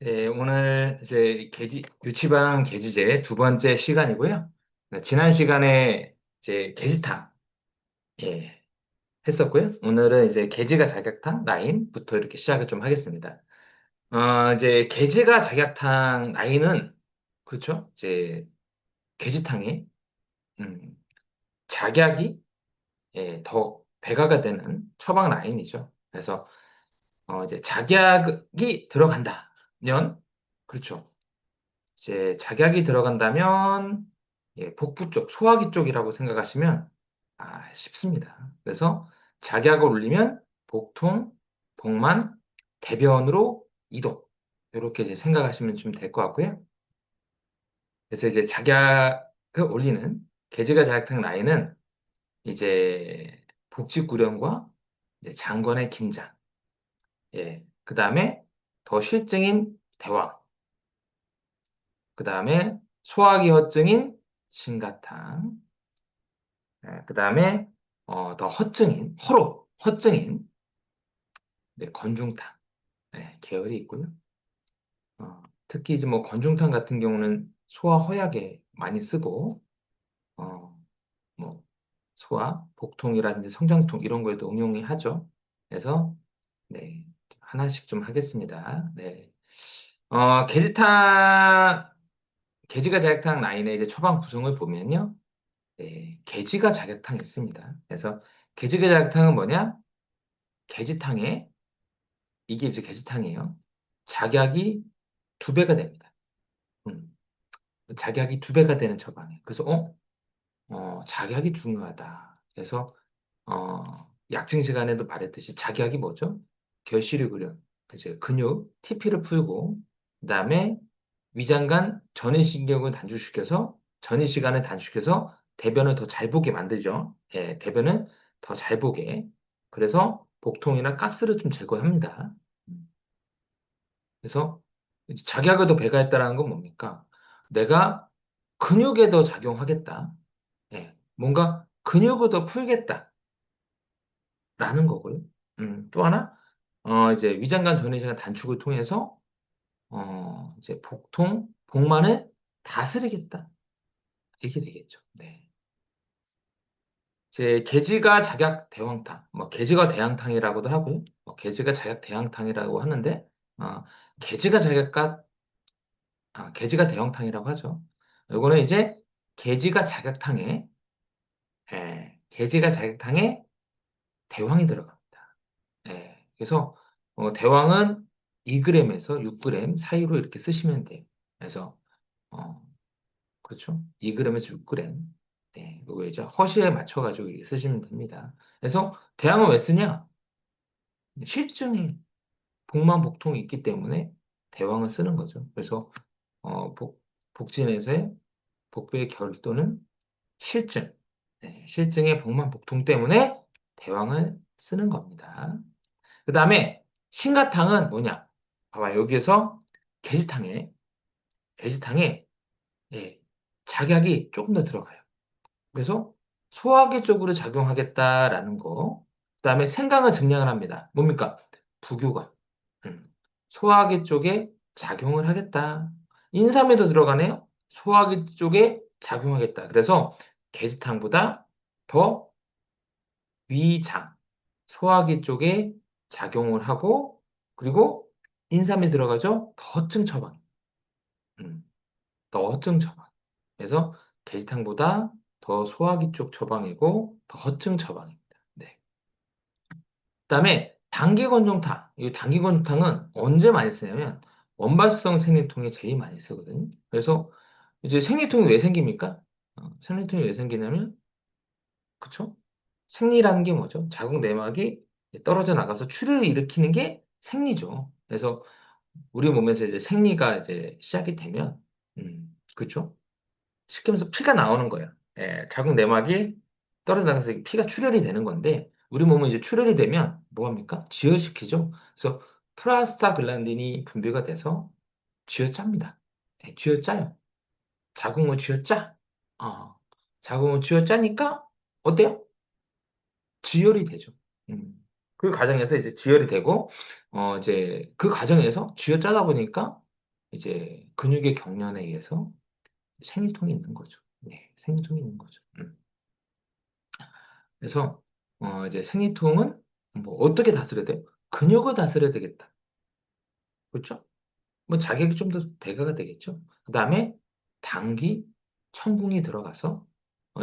네, 오늘 이제 유치방 계지제 두 번째 시간이고요. 네, 지난 시간에 이제 계지탕, 예, 했었고요. 오늘은 이제 계지가 자격탕 라인부터 이렇게 시작을 좀 하겠습니다. 이제 계지가 자격탕 라인은, 그렇죠. 이제 계지탕에, 음, 작약이, 더 배가가 되는 처방 라인이죠. 그래서, 이제 작약이 들어간다면, 그렇죠. 이제 작약이 들어간다면 복부 쪽, 소화기 쪽이라고 생각하시면 쉽습니다. 그래서 작약을 올리면 복통, 복만, 대변으로 이동. 이렇게 이제 생각하시면 좀 될 것 같고요. 그래서 이제 작약을 올리는 계지가 작약탕 라인은 이제 복직구령과 이제 장관의 긴장, 그 다음에 더 실증인 대왕, 그 다음에 소화기 허증인 신가탕, 그 다음에 더 허증인 건중탕 계열이 있고요. 특히 이제 뭐 건중탕 같은 경우는 소화 허약에 많이 쓰고 어, 뭐 소화, 복통이라든지 성장통 이런 거에도 응용이 하죠. 그래서 네, 하나씩 좀 하겠습니다. 네. 계지탕, 계지가 자약탕 라인의 이제 처방 구성을 보면요. 네, 게지가 자격탕이 있습니다. 그래서 게지가 자격탕은 뭐냐? 게지탕에 이게 이제 게지탕이에요. 작약이 두 배가 됩니다. 음, 작약이 두 배가 되는 처방이에요. 그래서 작약이 중요하다. 그래서 어, 약증 시간에도 말했듯이 작약이 뭐죠? 결실을 그려 이제 근육 TP를 풀고 그다음에 위장관 전이신경을 단축시켜서 전이시간을 단축해서 대변을 더 잘 보게 만들죠. 대변을 더 잘 보게. 그래서 복통이나 가스를 좀 제거합니다. 그래서 이제 작약을 더 배가했다라는 건 뭡니까? 내가 근육에 더 작용하겠다. 뭔가 근육을 더 풀겠다라는 거고요. 또 하나, 이제 위장관 전이시간 단축을 통해서 이제 복만을 다스리겠다. 이렇게 되겠죠. 네. 이제 계지가 작약 대왕탕, 뭐 계지가 대왕탕이라고도 하고요. 뭐 계지가 작약 대왕탕이라고 하는데, 어, 계지가 작약과 계지가 대왕탕이라고 하죠. 이거는 이제 계지가 작약탕에, 계지가 작약탕에 대왕이 들어갑니다. 그래서 대왕은 2g에서 6g 사이로 이렇게 쓰시면 돼요. 그래서 어, 그렇죠? 2g에서 6g. 네, 이거 이제 허시에 맞춰가지고 이렇게 쓰시면 됩니다. 그래서 대항은 왜 쓰냐? 실증이 복만복통이 있기 때문에 대왕을 쓰는 거죠. 그래서 복진에서의 복부의 결 또는 실증, 실증의 복만복통 때문에 대왕을 쓰는 겁니다. 그 다음에 신가탕은 뭐냐? 봐봐 여기에서 게지탕에 게지탕에 예, 작약이 조금 더 들어가요. 그래서 소화기 쪽으로 작용하겠다라는 거. 그다음에 생강을 증량을 합니다. 뭡니까? 부교감. 음. 소화기 쪽에 작용을 하겠다. 인삼에도 들어가네요. 소화기 쪽에 작용하겠다. 그래서 게지탕보다 더 위장, 소화기 쪽에 작용을 하고 그리고 인삼이 들어가죠. 더 허증 처방. 음. 더 허증 처방. 그래서 게시탕보다 더 소화기 쪽 처방이고 더 허증 처방입니다. 네. 그다음에 단기건종탕. 이 단기건종탕은 언제 많이 쓰냐면 원발성 생리통에 제일 많이 쓰거든요. 그래서 이제 생리통이 왜 생깁니까? 생리통이 왜 생기냐면 그쵸? 생리라는 게 뭐죠? 자궁 내막이 떨어져 나가서 출혈을 일으키는 게 생리죠. 그래서 우리 몸에서 이제 생리가 이제 시작이 되면 그쵸? 쉽게 말해서 피가 나오는 거예요. 자궁 내막이 떨어져 나가서 피가 출혈이 되는 건데, 우리 몸은 이제 출혈이 되면 뭐 합니까? 지혈시키죠. 그래서 프라스타글란딘이 분비가 돼서 쥐어짭니다. 쥐어짜요. 자궁을 쥐어짜. 어, 자궁을 쥐어짜니까 어때요? 지혈이 되죠. 그 과정에서 이제 지혈이 되고, 이제 그 과정에서 쥐어짜다 보니까 이제 근육의 경련에 의해서 생리통이 있는 거죠. 네, 생리통이 있는 거죠. 그래서 이제 생리통은 뭐 어떻게 다스려야 돼요? 근육을 다스려야 되겠다. 그렇죠? 뭐 자격이 좀 더 배가가 되겠죠. 그다음에 당기, 천궁이 들어가서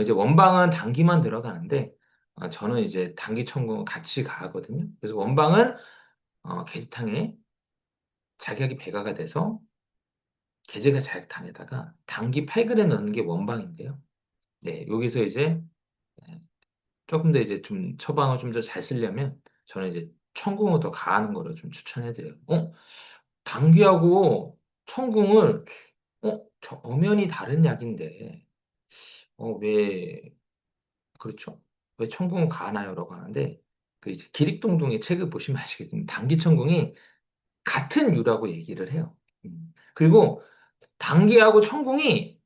이제 원방은 당기만 들어가는데 저는 이제 당기, 천궁 같이 가거든요. 그래서 원방은 계지탕에 자격이 배가가 돼서 계제가 자격탕에다가 당기 8g 넣는 게 원방인데요. 네, 여기서 이제 네, 조금 더 이제 좀 처방을 좀 더 잘 쓰려면 저는 이제 천궁을 더 가하는 거를 좀 추천해드려요. 당귀하고 천궁을 저 엄연히 다른 약인데 왜 그렇죠? 왜 천궁을 가하나요?라고 하는데 그 이제 기릭동동의 책을 보시면 아시겠지만 당귀 천궁이 같은 유라고 얘기를 해요. 그리고 당귀하고 천궁이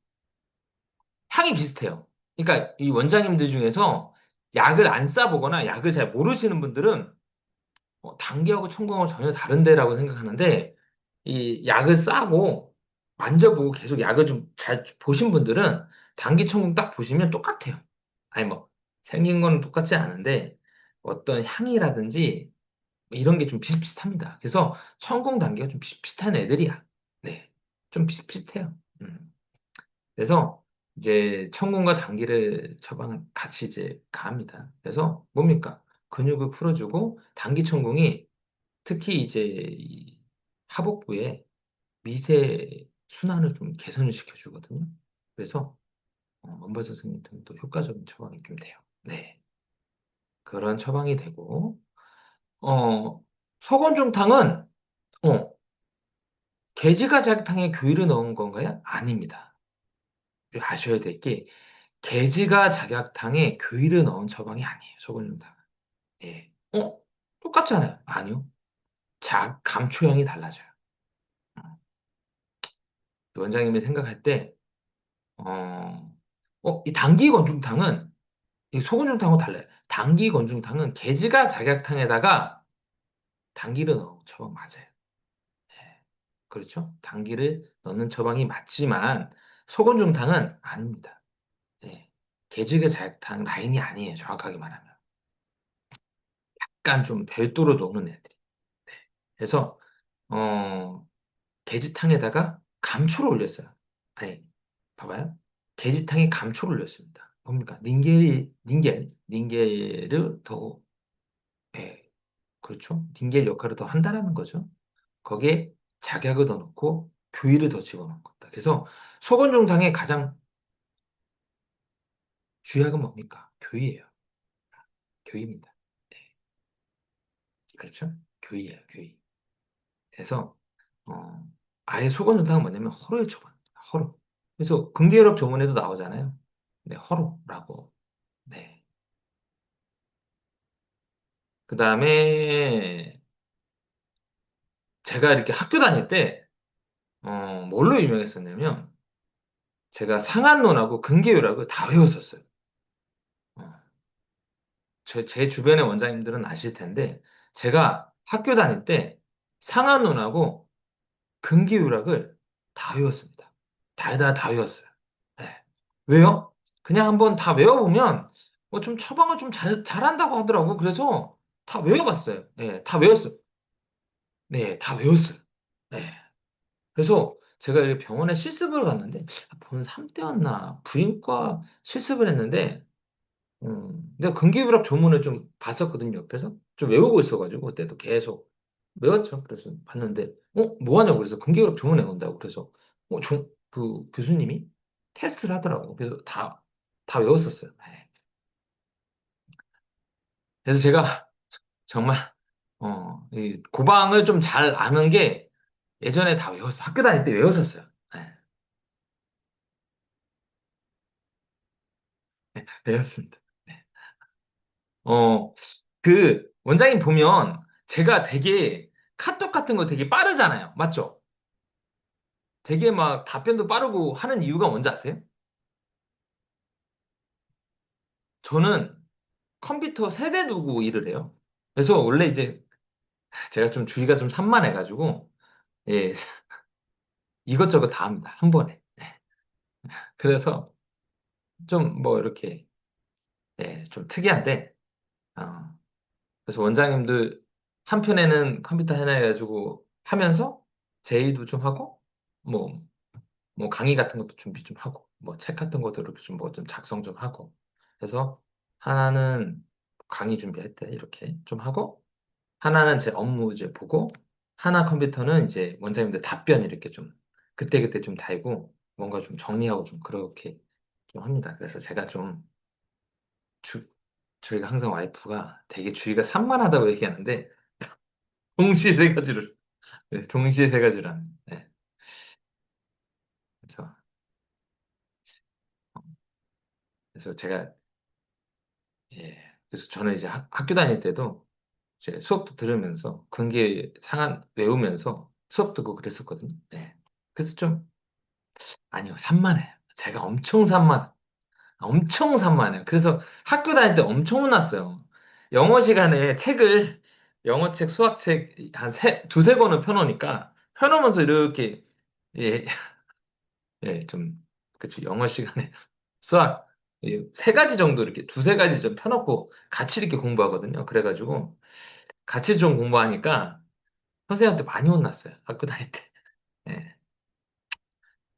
향이 비슷해요. 그러니까 이 원장님들 중에서 약을 안 써보거나 약을 잘 모르시는 분들은 단기하고 첨가하고 전혀 다른데라고 생각하는데 이 약을 싸고 만져보고 계속 약을 좀 잘 보신 분들은 단기 첨가 딱 보시면 똑같아요. 아니 뭐 생긴 거는 똑같지 않은데 어떤 향이라든지 뭐 이런 게 좀 비슷비슷합니다. 그래서 천공 단계가 좀 비슷비슷한 애들이야. 네, 좀 비슷비슷해요. 그래서 이제 천공과 단기를 처방 같이 이제 가합니다. 그래서 뭡니까? 근육을 풀어주고 단기 천공이 특히 이제 이 하복부에 미세 순환을 좀 개선을 시켜주거든요. 그래서 원발 선생님도 효과적인 처방이 좀 돼요. 네, 그런 처방이 되고 어, 소곤중탕은 어, 게지가작탕에 교이를 넣은 건가요? 아닙니다. 아셔야 될 게 게지가작탕에 교이를 넣은 처방이 아니에요. 소곤중탕은. 예. 똑같잖아요. 아니요. 감초형이 달라져요. 원장님이 생각할 때 이 당기 건중탕은 이 소건중탕하고 달라요. 당기 건중탕은 게지가 작약탕에다가 당기를 넣어 처방 맞아요. 예, 그렇죠? 당기를 넣는 처방이 맞지만 소건중탕은 아닙니다. 예, 게지가 작약탕 라인이 아니에요. 정확하게 말하면. 약간 좀 별도로 노는 애들이. 그래서 어, 게지탕에다가 감초를 올렸어요. 아니, 봐봐요. 게지탕에 감초를 올렸습니다. 뭡니까? 닌겔을 더, 예, 그렇죠? 닌겔 역할을 더 한다라는 거죠. 거기에 작약을 더 넣고 교이를 더 집어넣은 겁니다. 그래서 소건중탕의 가장 주약은 뭡니까? 교이예요. 교이입니다. 네, 그렇죠? 교이예요, 교이. 그래서 어, 아예 소건중탕은 뭐냐면 허로의 초반입니다. 허로. 그래서 근기혈압 조문에도 나오잖아요. 네, 허로라고. 네. 그 다음에 제가 이렇게 학교 다닐 때, 뭘로 유명했었냐면, 제가 상한론하고 근계율학을 다 외웠었어요. 어, 제 주변의 원장님들은 아실 텐데, 제가 학교 다닐 때 상한론하고 근계율학을 다 외웠습니다. 다 외웠어요. 네. 왜요? 그냥 한번 다 외워보면, 좀 처방을 좀 잘한다고 하더라고. 그래서 다 외워봤어요. 네, 다 외웠어요. 네, 다 외웠어요. 네. 그래서 제가 이렇게 병원에 실습을 갔는데 본 3대였나 부인과 실습을 했는데 내가 근기불합 조문을 좀 봤었거든요 옆에서 좀 외우고 있어가지고 그때도 계속 외웠죠. 그래서 봤는데 뭐 하냐고 그래서 근기불합 조문 외운다고 그래서 그 교수님이 테스트를 하더라고. 그래서 다 외웠었어요. 네. 그래서 제가 정말 이 고방을 좀 잘 아는 게 예전에 다 외웠어. 학교 다닐 때 외웠었어요. 네. 배웠습니다. 네. 어, 원장님 보면 제가 되게 카톡 같은 거 되게 빠르잖아요. 맞죠? 되게 막 답변도 빠르고 하는 이유가 뭔지 아세요? 저는 컴퓨터 세대 두고 일을 해요. 그래서 원래 이제 제가 좀 주의가 좀 산만해가지고, 예, 이것저것 다 합니다. 한 번에. 그래서 좀 뭐 이렇게, 예, 좀 특이한데, 어, 그래서 원장님도 한편에는 컴퓨터 하나 해가지고 하면서 제의도 좀 하고, 뭐, 뭐 강의 같은 것도 준비 좀 하고, 뭐 책 같은 것도 이렇게 좀 뭐 좀 작성 좀 하고, 그래서 하나는 강의 준비할 때 이렇게 좀 하고, 하나는 제 업무 이제 보고, 하나 컴퓨터는 이제 원장님들 답변 이렇게 좀 그때그때 좀 달고, 뭔가 좀 정리하고 좀 그렇게 좀 합니다. 그래서 제가 좀 주, 저희가 항상 와이프가 되게 주의가 산만하다고 얘기하는데, 동시에 세 가지를, 네, 동시에 세 가지를 합니다. 네, 그래서, 그래서 제가, 예, 그래서 저는 이제 학교 다닐 때도 이제 수업도 들으면서 근계 상한 외우면서 수업 듣고 그랬었거든요. 네. 그래서 좀, 아니요, 산만해요. 제가 엄청 산만해요. 그래서 학교 다닐 때 엄청 혼났어요. 영어 시간에 책을, 영어 책, 수학 책 한 두세 권을 펴놓으니까, 펴놓으면서 이렇게, 예, 예, 좀, 그쵸. 영어 시간에 수학, 세 가지 정도 이렇게 두세 가지 좀 펴놓고 같이 이렇게 공부하거든요. 그래가지고 같이 좀 공부하니까 선생님한테 많이 혼났어요. 학교 다닐 때. 예,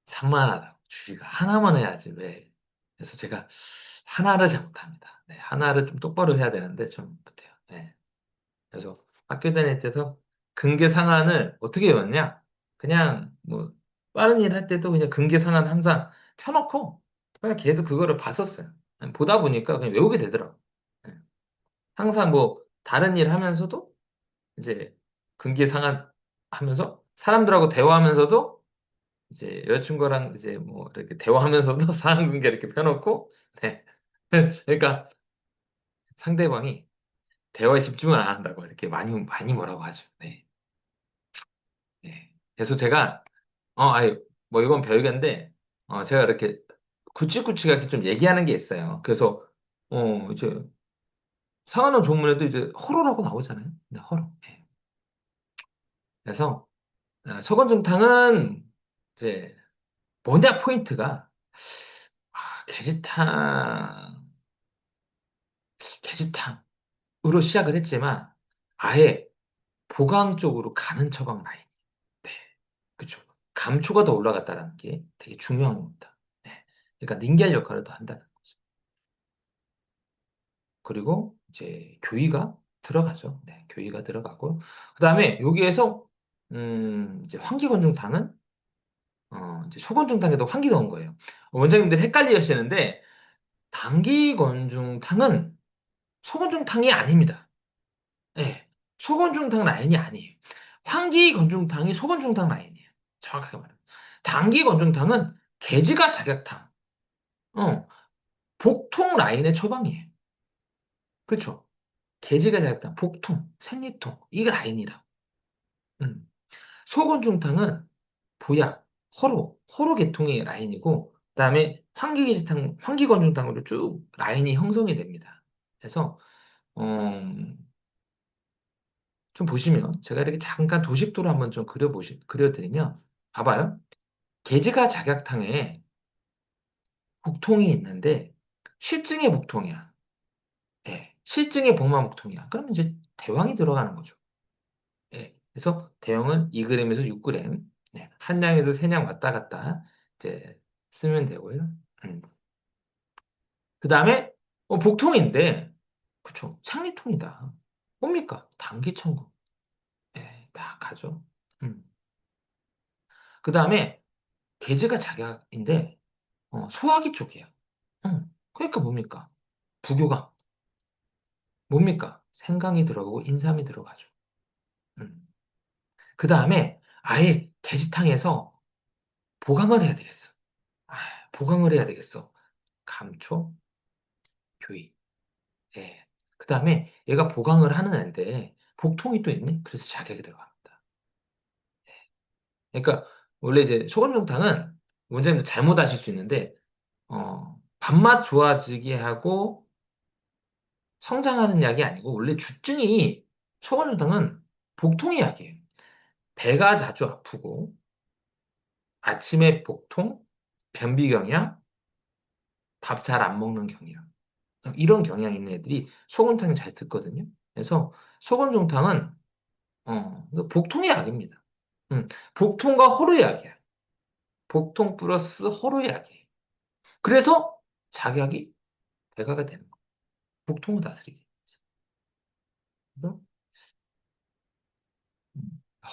산만하다고. 주의가 하나만 해야지, 왜. 그래서 제가 하나를 잘 못합니다. 네, 하나를 좀 똑바로 해야 되는데 좀 못해요. 예. 그래서 학교 다닐 때도 근계상한을 어떻게 외웠냐? 그냥 뭐 빠른 일 할 때도 그냥 근계상한 항상 펴놓고 그냥 계속 그거를 봤었어요. 보다 보니까 그냥 외우게 되더라고. 예. 항상 뭐 다른 일 하면서도 이제 근계상한 하면서 사람들하고 대화하면서도 이제 여자친구랑 이제 뭐 이렇게 대화하면서도 상황관계 이렇게 펴놓고 네. 그러니까 상대방이 대화에 집중을 안 한다고 이렇게 많이 많이 뭐라고 하죠. 네. 네. 그래서 제가 아니 뭐 이건 별개인데 제가 이렇게 구치구치하게 좀 얘기하는 게 있어요. 그래서 이제 상한어 조문에도 이제 허로라고 나오잖아요. 네, 허로. 네. 그래서 서건중탕은 이제 뭐냐 포인트가 게시탕 게시탕으로 시작을 했지만 아예 보강 쪽으로 가는 처방 라인. 네. 그쵸. 감초가 더 올라갔다는 게 되게 중요한 겁니다. 네. 그러니까 닌겔 역할을 더 한다는 거죠. 그리고 이제 교의가 들어가죠. 네, 교의가 들어가고 그다음에 여기에서 이제 환기건중탕은 이제 소건중탕에도 환기가 온 거예요. 원장님들 헷갈리 하시는데 당기건중탕은 소건중탕이 아닙니다. 네, 소건중탕 라인이 아니에요. 환기건중탕이 소건중탕 라인이에요. 정확하게 말하면. 당기건중탕은 개지가 자격탕, 어, 복통 라인의 처방이에요. 그렇죠? 개지가 자격탕, 복통, 생리통, 이게 라인이라고. 음. 소곤중탕은 보약, 허로 계통의 라인이고, 그다음에 환기건중탕으로 쭉 라인이 형성이 됩니다. 그래서 좀 보시면 제가 이렇게 잠깐 도식도를 한번 좀 그려드리면 봐봐요. 개지가 작약탕에 복통이 있는데 실증의 복통이야. 예, 실증의 복마복통이야. 그러면 이제 대왕이 들어가는 거죠. 예, 그래서 대형은 2g에서 6g, 네, 한 량에서 세 량 왔다 갔다 이제 쓰면 되고요. 음. 그 다음에 복통인데, 그쵸? 상리통이다. 뭡니까? 당기청구. 예, 딱 가죠. 음. 그 다음에 개제가 작약인데 소화기 쪽이에요. 그러니까 뭡니까? 부교감. 뭡니까? 생강이 들어가고 인삼이 들어가죠. 음. 그 다음에 아예 돼지탕에서 보강을 해야 되겠어. 아, 보강을 해야 되겠어. 감초, 교이. 예. 그 다음에 얘가 보강을 하는 애인데 복통이 또 있네? 그래서 자격이 들어갑니다. 그러니까 원래 이제 소금종탕은 원장님도 잘못 아실 수 있는데 밥맛 좋아지게 하고 성장하는 약이 아니고 원래 주증이 소금종탕은 복통의 약이에요. 배가 자주 아프고 아침에 복통, 변비 경향, 밥 잘 안 먹는 경향. 이런 경향 있는 애들이 소금탕이 잘 듣거든요. 그래서 소금종탕은 복통의 약입니다. 복통과 호루의 약이야. 복통 플러스 호루의 약이에요. 그래서 작약이 배가가 되는 거예요. 복통을 다스리기. 그래서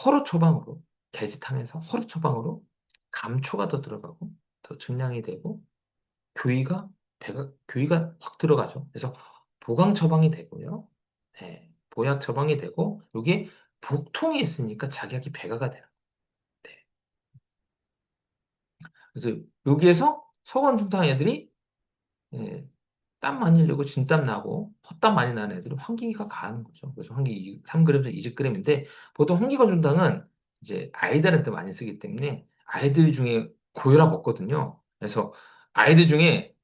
허루 처방으로 돼지탕에서 허루 처방으로 감초가 더 들어가고 더 증량이 되고 교의가 확 들어가죠. 그래서 보강 처방이 되고요. 네, 보약 처방이 되고 여기에 복통이 있으니까 작약이 배가가 되는 거예요. 네. 그래서 여기에서 소관중탕 애들이 예, 땀 많이 흘리고 진땀 나고 헛땀 많이 나는 애들은 환기가 가는 거죠. 그래서 환기 3g에서 20g인데 보통 환기건조당은 이제 아이들한테 많이 쓰기 때문에 아이들 중에 고혈압 없거든요. 그래서 아이들 중에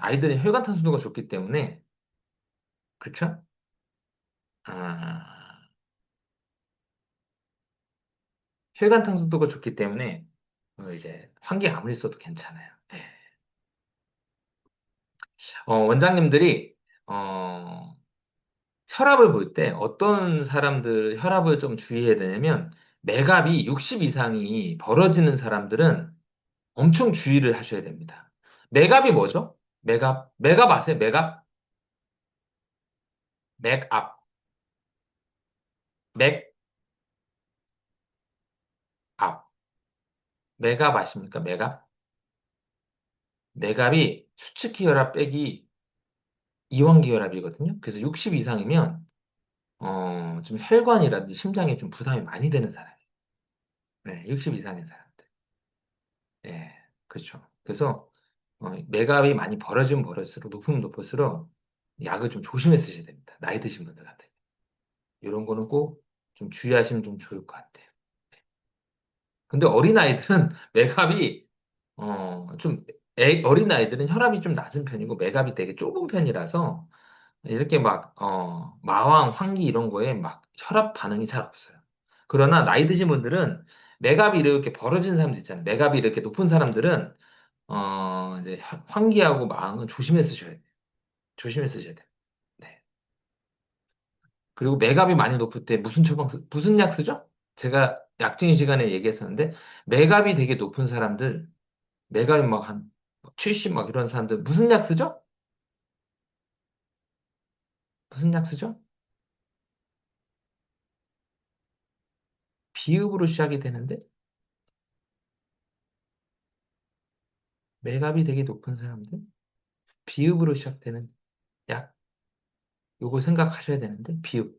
아이들은 혈관 탄소도가 좋기 때문에 그렇죠? 아, 혈관 탄소도가 좋기 때문에 이제 환기 아무리 써도 괜찮아요. 예. 원장님들이 어, 혈압을 볼 때 어떤 사람들 혈압을 좀 주의해야 되냐면 맥압이 60 이상이 벌어지는 사람들은 엄청 주의를 하셔야 됩니다. 맥압이 뭐죠? 맥압 아세요? 맥압, 맥압, 맥압 아십니까? 맥압이 수축기 혈압 빼기 이완기 혈압이거든요. 그래서 60 이상이면 좀 혈관이라든지 심장에 좀 부담이 많이 되는 사람이에요. 네, 60 이상인 사람들. 예, 그렇죠. 그래서 맥압이 많이 벌어지면 벌어질수록 높으면 높을수록 약을 좀 조심해 쓰셔야 됩니다. 나이 드신 분들한테. 이런 거는 꼭 좀 주의하시면 좀 좋을 것 같아요. 근데 어린아이들은 맥압이 좀 어린아이들은 혈압이 좀 낮은 편이고 맥압이 되게 좁은 편이라서 이렇게 막 마왕, 환기 이런 거에 막 혈압 반응이 잘 없어요. 그러나 나이 드신 분들은 맥압이 이렇게 벌어진 사람들 있잖아요. 맥압이 이렇게 높은 사람들은 이제 환기하고 마음은 조심해 쓰셔야 돼요. 조심해 쓰셔야 돼요. 네. 그리고 맥압이 많이 높을 때 무슨 약 쓰죠? 제가 약진 시간에 얘기했었는데, 맥압이 되게 높은 사람들, 맥압이 막 한 70 막 이런 사람들, 무슨 약 쓰죠? 무슨 약 쓰죠? 비읍으로 시작이 되는데, 맥압이 되게 높은 사람들, 비읍으로 시작되는 약, 요거 생각하셔야 되는데, 비읍.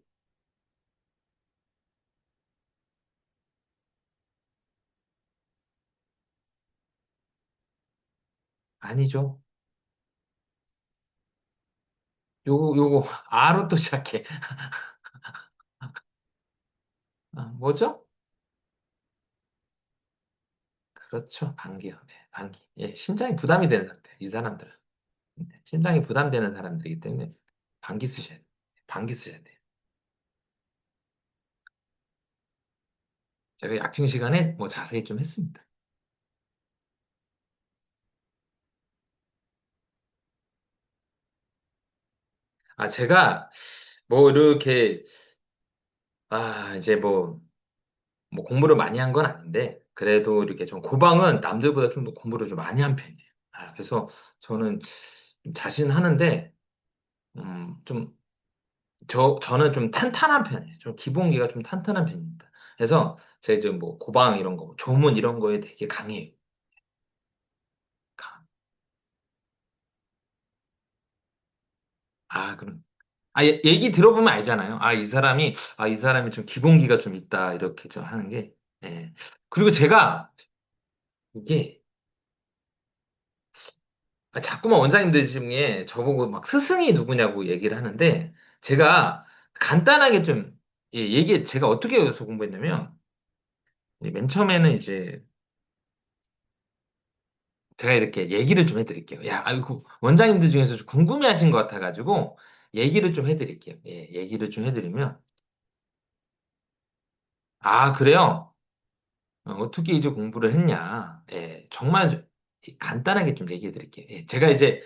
아니죠. 요거, 아로 또 시작해. 뭐죠? 그렇죠. 방귀요. 네, 방귀. 예, 심장이 부담이 되는 상태. 이 사람들은. 네, 심장이 부담되는 사람들이기 때문에 방귀 쓰셔야 돼요. 방귀 쓰셔야 돼요. 제가 약칭 시간에 뭐 자세히 좀 했습니다. 제가 뭐 이렇게, 이제 뭐 공부를 많이 한 건 아닌데, 그래도 이렇게 좀 고방은 남들보다 좀 더 공부를 좀 많이 한 편이에요. 그래서 저는 자신하는데, 좀 저는 좀 탄탄한 편이에요. 좀 기본기가 좀 탄탄한 편입니다. 그래서 제가 이제 뭐 고방 이런 거, 조문 이런 거에 되게 강해요. 강. 그럼. 얘기 들어보면 알잖아요. 이 사람이 좀 기본기가 좀 있다. 이렇게 좀 하는 게. 예. 그리고 제가 이게 자꾸만 원장님들 중에 저보고 막 스승이 누구냐고 얘기를 하는데 제가 간단하게 좀 제가 어떻게 해서 공부했냐면 맨 처음에는 이제 제가 이렇게 얘기를 좀 해드릴게요. 그 원장님들 중에서 좀 궁금해하신 것 같아가지고 얘기를 좀 해드릴게요. 예, 얘기를 좀 해드리면 그래요? 어떻게 이제 공부를 했냐? 예, 정말 간단하게 좀 얘기해 드릴게요. 예, 제가 이제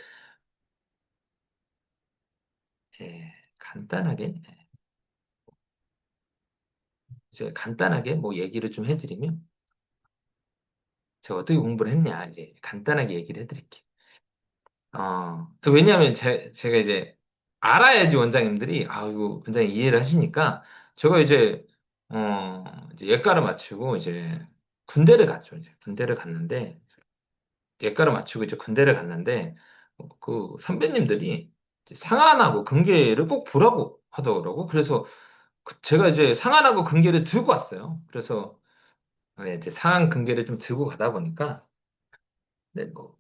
간단하게 이제 간단하게 뭐 얘기를 좀 해드리면 제가 어떻게 공부를 했냐 이제 간단하게 얘기를 해드릴게요. 왜냐하면 제가 이제 알아야지 원장님들이 이거 원장님 이해를 하시니까 제가 이제 예과를 마치고 이제 군대를 갔죠. 이제 군대를 갔는데 예과를 마치고 이제 군대를 갔는데 그 선배님들이 이제 상안하고 근계를 꼭 보라고 하더라고. 그래서 제가 이제 상안하고 근계를 들고 왔어요. 그래서 이제 상안 근계를 좀 들고 가다 보니까 네, 뭐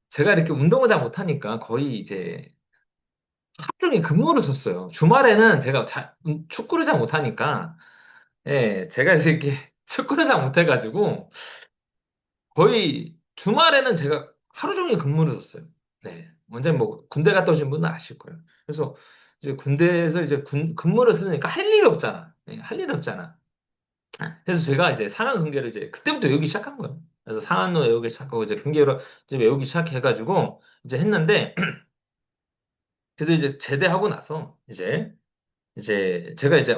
제가 이렇게 운동을 잘 못하니까 거의 이제 하루 종일 근무를 섰어요. 주말에는 제가 축구를 잘 못하니까 제가 이제 이렇게 축구를 잘 못해가지고 거의 주말에는 제가 하루 종일 근무를 섰어요. 네. 원장님 뭐 군대 갔다 오신 분은 아실 거예요. 그래서 이제 군대에서 이제 근무를 쓰니까 할 일이 없잖아. 할 일이 없잖아. 그래서 제가 이제 상한 근계를 이제 그때부터 외우기 시작한 거예요. 그래서 상한로 외우기 시작하고 이제 근계로 이제 외우기 시작해가지고 이제 했는데 그래서 이제 제대하고 나서 이제 제가 이제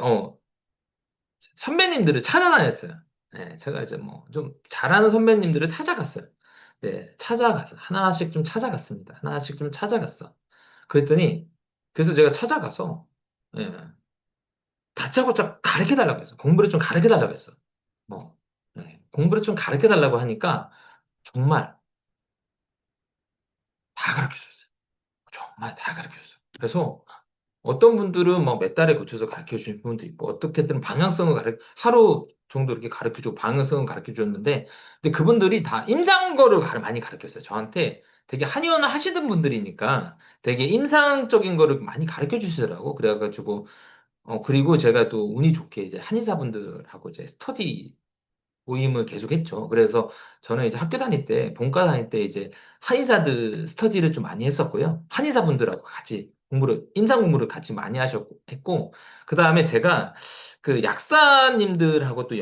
선배님들을 찾아다녔어요. 네, 제가 이제 뭐 좀 잘하는 선배님들을 찾아갔어요. 네, 찾아가서 하나씩 좀 찾아갔습니다. 하나씩 좀 찾아갔어. 그랬더니 그래서 제가 찾아가서 예, 다짜고짜 가르쳐 달라고 했어. 공부를 좀 가르쳐 달라고 했어. 뭐 공부를 좀 가르쳐 달라고 하니까 정말 다 가르쳐 줬어요. 정말 다 가르쳐 줬어요. 그래서 어떤 분들은 뭐 몇 달에 거쳐서 가르쳐 주는 분도 있고, 어떻게든 방향성을 하루 정도 이렇게 가르쳐 주고 방향성을 가르쳐 줬는데, 근데 그분들이 다 임상거를 많이 가르쳤어요. 저한테 되게 한의원을 하시던 분들이니까 되게 임상적인 거를 많이 가르쳐 주시더라고. 그래가지고, 그리고 제가 또 운이 좋게 이제 한의사분들하고 이제 스터디 모임을 계속했죠. 그래서 저는 이제 학교 다닐 때, 본과 다닐 때 이제 한의사들 스터디를 좀 많이 했었고요. 한의사분들하고 같이 임상 공부를 같이 많이 했고, 그 다음에 제가 그 약사님들하고 또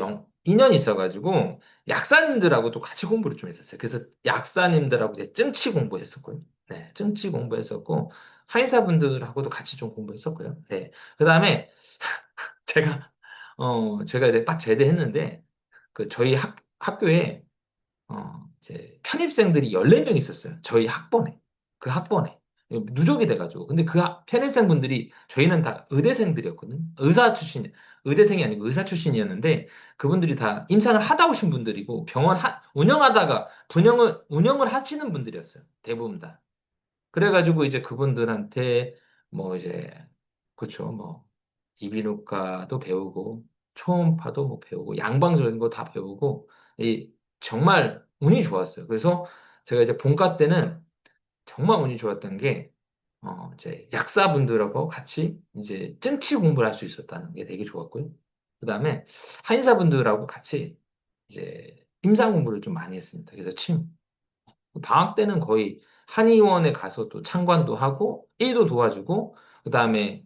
인연이 있어가지고, 약사님들하고 또 같이 공부를 좀 했었어요. 그래서 약사님들하고 이제 증치 공부했었고요. 네, 증치 공부했었고, 한의사분들하고도 같이 좀 공부했었고요. 네. 그 다음에 제가, 제가 이제 딱 제대했는데, 그 저희 학교에 이제 편입생들이 14명 있었어요. 저희 학번에. 그 학번에. 누적이 돼가지고. 근데 그 편입생분들이 저희는 다 의대생들이었거든요. 의대생이 아니고 의사 출신이었는데 그분들이 다 임상을 하다 오신 분들이고 병원 운영하다가 운영을 하시는 분들이었어요. 대부분 다. 그래가지고 이제 그분들한테 뭐 이제 그쵸 뭐 이비인후과도 배우고 초음파도 뭐 배우고 양방적인 거 다 배우고 이 정말 운이 좋았어요. 그래서 제가 이제 본과 때는 정말 운이 좋았던 게 이제 약사분들하고 같이 이제 증치 공부를 할 수 있었다는 게 되게 좋았고요. 그다음에 한의사분들하고 같이 이제 임상 공부를 좀 많이 했습니다. 그래서 방학 때는 거의 한의원에 가서 또 참관도 하고, 일도 도와주고, 그 다음에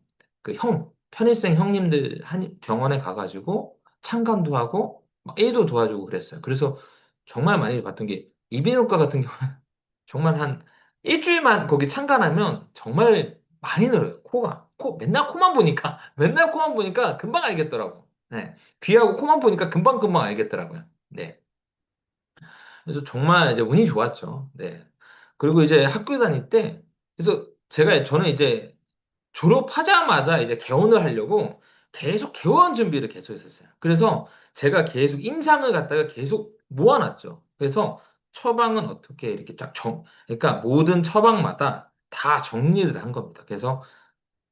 편일생 형님들 병원에 가가지고 참관도 하고, 막 일도 도와주고 그랬어요. 그래서 정말 많이 봤던 게, 이비인후과 같은 경우는 정말 한 일주일만 거기 참관하면 정말 많이 늘어요. 맨날 코만 보니까, 맨날 코만 보니까 금방 알겠더라고. 네. 귀하고 코만 보니까 금방금방 알겠더라고요. 네. 그래서 정말 이제 운이 좋았죠. 네. 그리고 이제 학교 다닐 때, 그래서 저는 이제 졸업하자마자 이제 개원을 하려고 계속 개원 준비를 계속 했었어요. 그래서 제가 계속 임상을 갖다가 계속 모아놨죠. 그래서 처방은 어떻게 이렇게 그러니까 모든 처방마다 다 정리를 한 겁니다. 그래서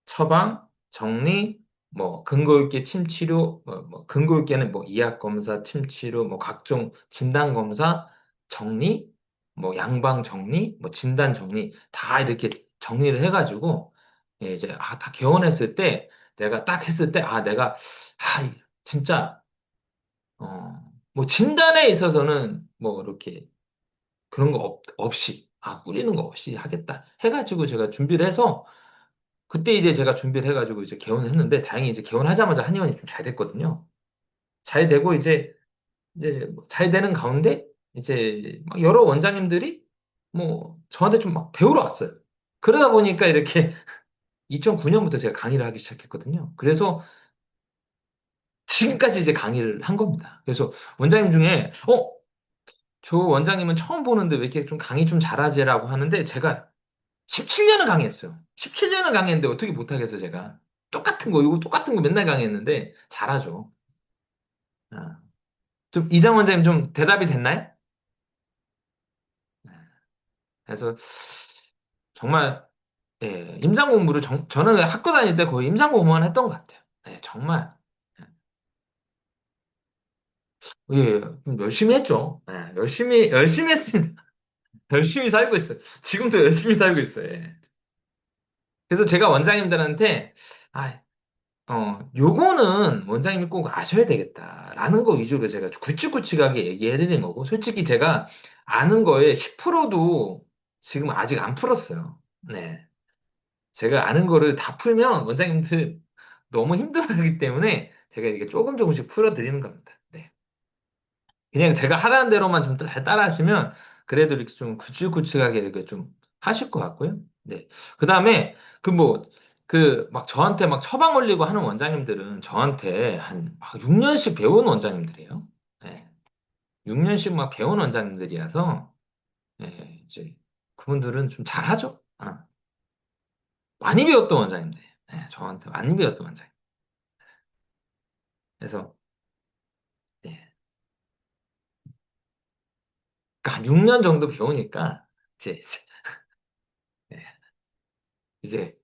처방, 정리, 뭐 근거있게 침치료, 근거있게는 뭐 이학 검사, 침치료, 뭐 각종 진단 검사, 정리, 뭐 양방 정리, 뭐 진단 정리 다 이렇게 정리를 해가지고 이제 다 개원했을 때 내가 딱 했을 때 내가 진짜 뭐 진단에 있어서는 뭐 이렇게 그런 거 없이 꾸리는 거 없이 하겠다 해가지고 제가 준비를 해서 그때 이제 제가 준비를 해가지고 이제 개원을 했는데 다행히 이제 개원하자마자 한의원이 좀 잘 됐거든요. 잘 되고 이제 이제 뭐잘 되는 가운데 이제 막 여러 원장님들이 뭐 저한테 좀 막 배우러 왔어요. 그러다 보니까 이렇게 2009년부터 제가 강의를 하기 시작했거든요. 그래서 지금까지 이제 강의를 한 겁니다. 그래서 원장님 중에 저 원장님은 처음 보는데 왜 이렇게 좀 강의 좀 잘하지라고 하는데 제가 17년을 강의했어요. 17년을 강의했는데 어떻게 못하겠어, 제가. 똑같은 거, 이거 똑같은 거 맨날 강의했는데 잘하죠. 아, 좀 이장 원장님 좀 대답이 됐나요? 네. 그래서 정말 예, 임상 공부를 저는 학교 다닐 때 거의 임상 공부만 했던 것 같아요. 예, 정말 예, 좀 열심히 했죠. 예, 열심히 했습니다. 열심히 살고 있어요. 지금도 열심히 살고 있어요. 예. 그래서 제가 원장님들한테 아, 요거는 원장님이 꼭 아셔야 되겠다라는 거 위주로 제가 굵직굵직하게 얘기해 드린 거고, 솔직히 제가 아는 거에 10%도 지금 아직 안 풀었어요. 네. 제가 아는 거를 다 풀면 원장님들 너무 힘들어하기 때문에 제가 이게 조금 조금씩 풀어 드리는 겁니다. 네. 그냥 제가 하라는 대로만 좀 잘 따라 하시면 그래도 이렇게 좀 굵직굵직하게 이렇게 좀 하실 것 같고요. 네. 그 다음에 그 뭐, 막 저한테 막 처방 올리고 하는 원장님들은 저한테 한 6년씩 배운 원장님들이에요. 네. 6년씩 막 배운 원장님들이라서, 이제 그분들은 좀 잘하죠. 많이 배웠던 원장님들. 네, 저한테 많이 배웠던 원장님. 그래서, 네. 그러니까 한 6년 정도 배우니까, 이제, 네, 이제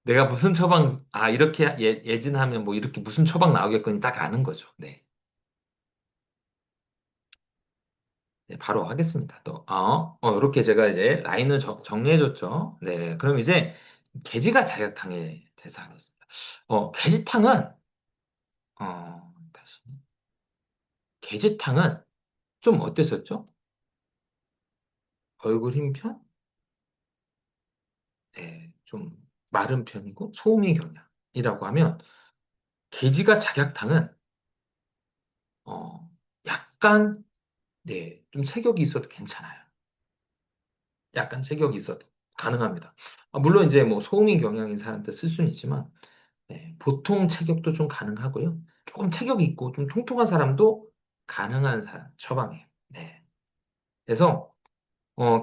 내가 무슨 처방, 이렇게 예진하면 뭐 이렇게 무슨 처방 나오겠거니 딱 아는 거죠. 네. 네, 바로 하겠습니다. 또, 이렇게 제가 이제 라인을 정리해줬죠. 네. 그럼 이제 돼지가 자격탕에 대해서 하겠습니다. 돼지탕은, 다시. 돼지탕은 좀 어땠었죠? 얼굴 흰 편? 네. 좀 마른 편이고 소음이 경향이라고 하면 돼지가 자격탕은, 어, 약간, 네, 좀 체격이 있어도 괜찮아요. 약간 체격이 있어도 가능합니다. 물론 이제 뭐 소음이 경향인 사람한테 쓸 수는 있지만 보통 체격도 좀 가능하고요. 조금 체격이 있고 좀 통통한 사람도 가능한 처방이에요. 네. 그래서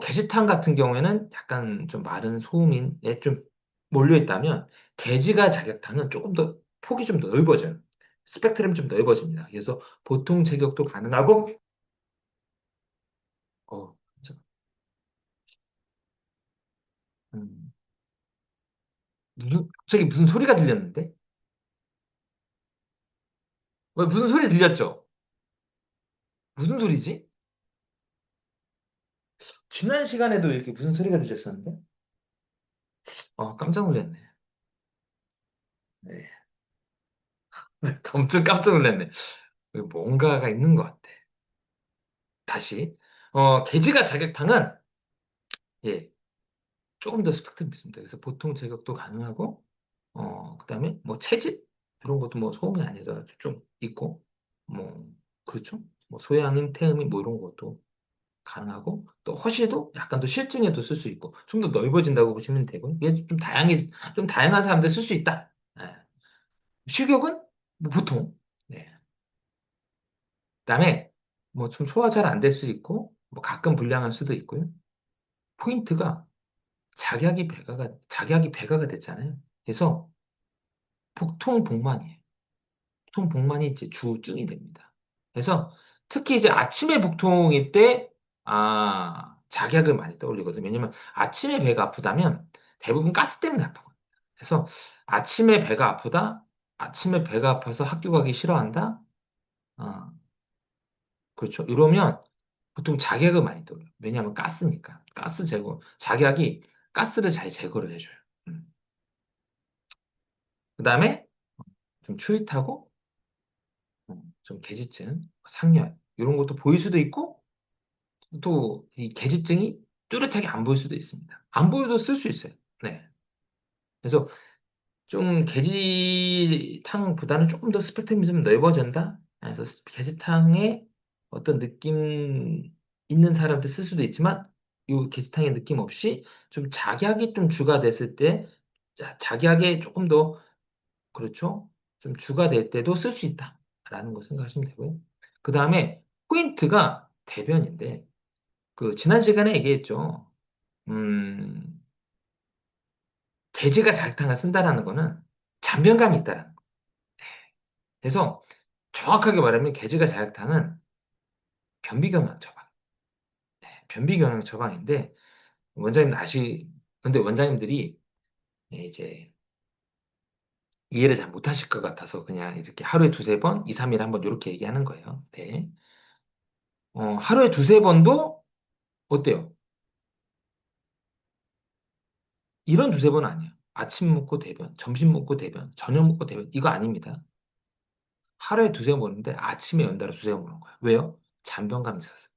게시탕 같은 경우에는 약간 좀 마른 소음인에 좀 몰려 있다면 게지가 자격탕은 조금 더 폭이 좀 더 넓어져요. 스펙트럼이 좀 넓어집니다. 그래서 보통 체격도 가능하고 어, 음, 갑자기 무슨 소리가 들렸는데? 왜 무슨 소리 들렸죠? 무슨 소리지? 지난 시간에도 이렇게 무슨 소리가 들렸었는데? 깜짝 놀랐네. 네. 엄청 깜짝 놀랐네. 여기 뭔가가 있는 것 같아. 다시. 개지가 자격탕은, 예, 조금 더 스펙트럼이 있습니다. 그래서 보통 제격도 가능하고, 그다음에 뭐 체질? 이런 것도 뭐 소음이 아니더라도 좀 있고, 뭐, 그렇죠? 뭐 소양인, 태음인 뭐 이런 것도 가능하고, 또 허시도 약간 더 실증에도 쓸 수 있고, 좀 더 넓어진다고 보시면 되고요. 이게 좀 다양한 사람들 쓸 수 있다. 예. 식욕은 뭐 보통. 네. 그다음에 뭐 좀 소화 잘 안 될 수도 있고 뭐 가끔 불량할 수도 있고요. 포인트가 작약이 배가가 됐잖아요. 그래서 복통 복만이에요. 복통 복만이 이제 주증이 됩니다. 그래서 특히 이제 아침에 복통일 때 작약을 많이 떠올리거든요. 왜냐면 아침에 배가 아프다면 대부분 가스 때문에 아픈 거예요. 그래서 아침에 배가 아프다, 아침에 배가 아파서 학교 가기 싫어한다. 아, 그렇죠. 이러면 보통 작약을 많이 떠요. 왜냐하면 가스니까. 가스 제거. 작약이 가스를 잘 제거를 해줘요. 음. 그 다음에 좀 추위타고, 좀 계지증, 상열, 이런 것도 보일 수도 있고, 또 이 계지증이 뚜렷하게 안 보일 수도 있습니다. 안 보여도 쓸 수 있어요. 네. 그래서 좀 계지탕보다는 조금 더 스펙트럼이 좀 넓어진다. 그래서 계지탕에 어떤 느낌 있는 사람한테 쓸 수도 있지만 이 게시탕의 느낌 없이 좀 자기하게 좀 주가 됐을 때 자기하게 조금 더 그렇죠? 좀 주가 될 때도 쓸 수 있다라는 거 생각하시면 되고요. 그 다음에 포인트가 대변인데 그 지난 시간에 얘기했죠. 음, 돼지가 자격탕을 쓴다라는 거는 잔변감이 있다라는 거. 그래서 정확하게 말하면 돼지가 자격탕은 변비경락 처방. 변비경락 처방인데 원장님 근데 원장님들이 이제 이해를 잘 못하실 것 같아서 그냥 이렇게 하루에 두세 번, 2, 3일에 한 번 이렇게 얘기하는 거예요. 네. 하루에 두세 번도 어때요? 이런 두세 번 아니에요. 아침 먹고 대변, 점심 먹고 대변, 저녁 먹고 대변 이거 아닙니다. 하루에 두세 번 보는데 아침에 연달아 두세 번 보는 거예요. 왜요? 잔변감이 있어서.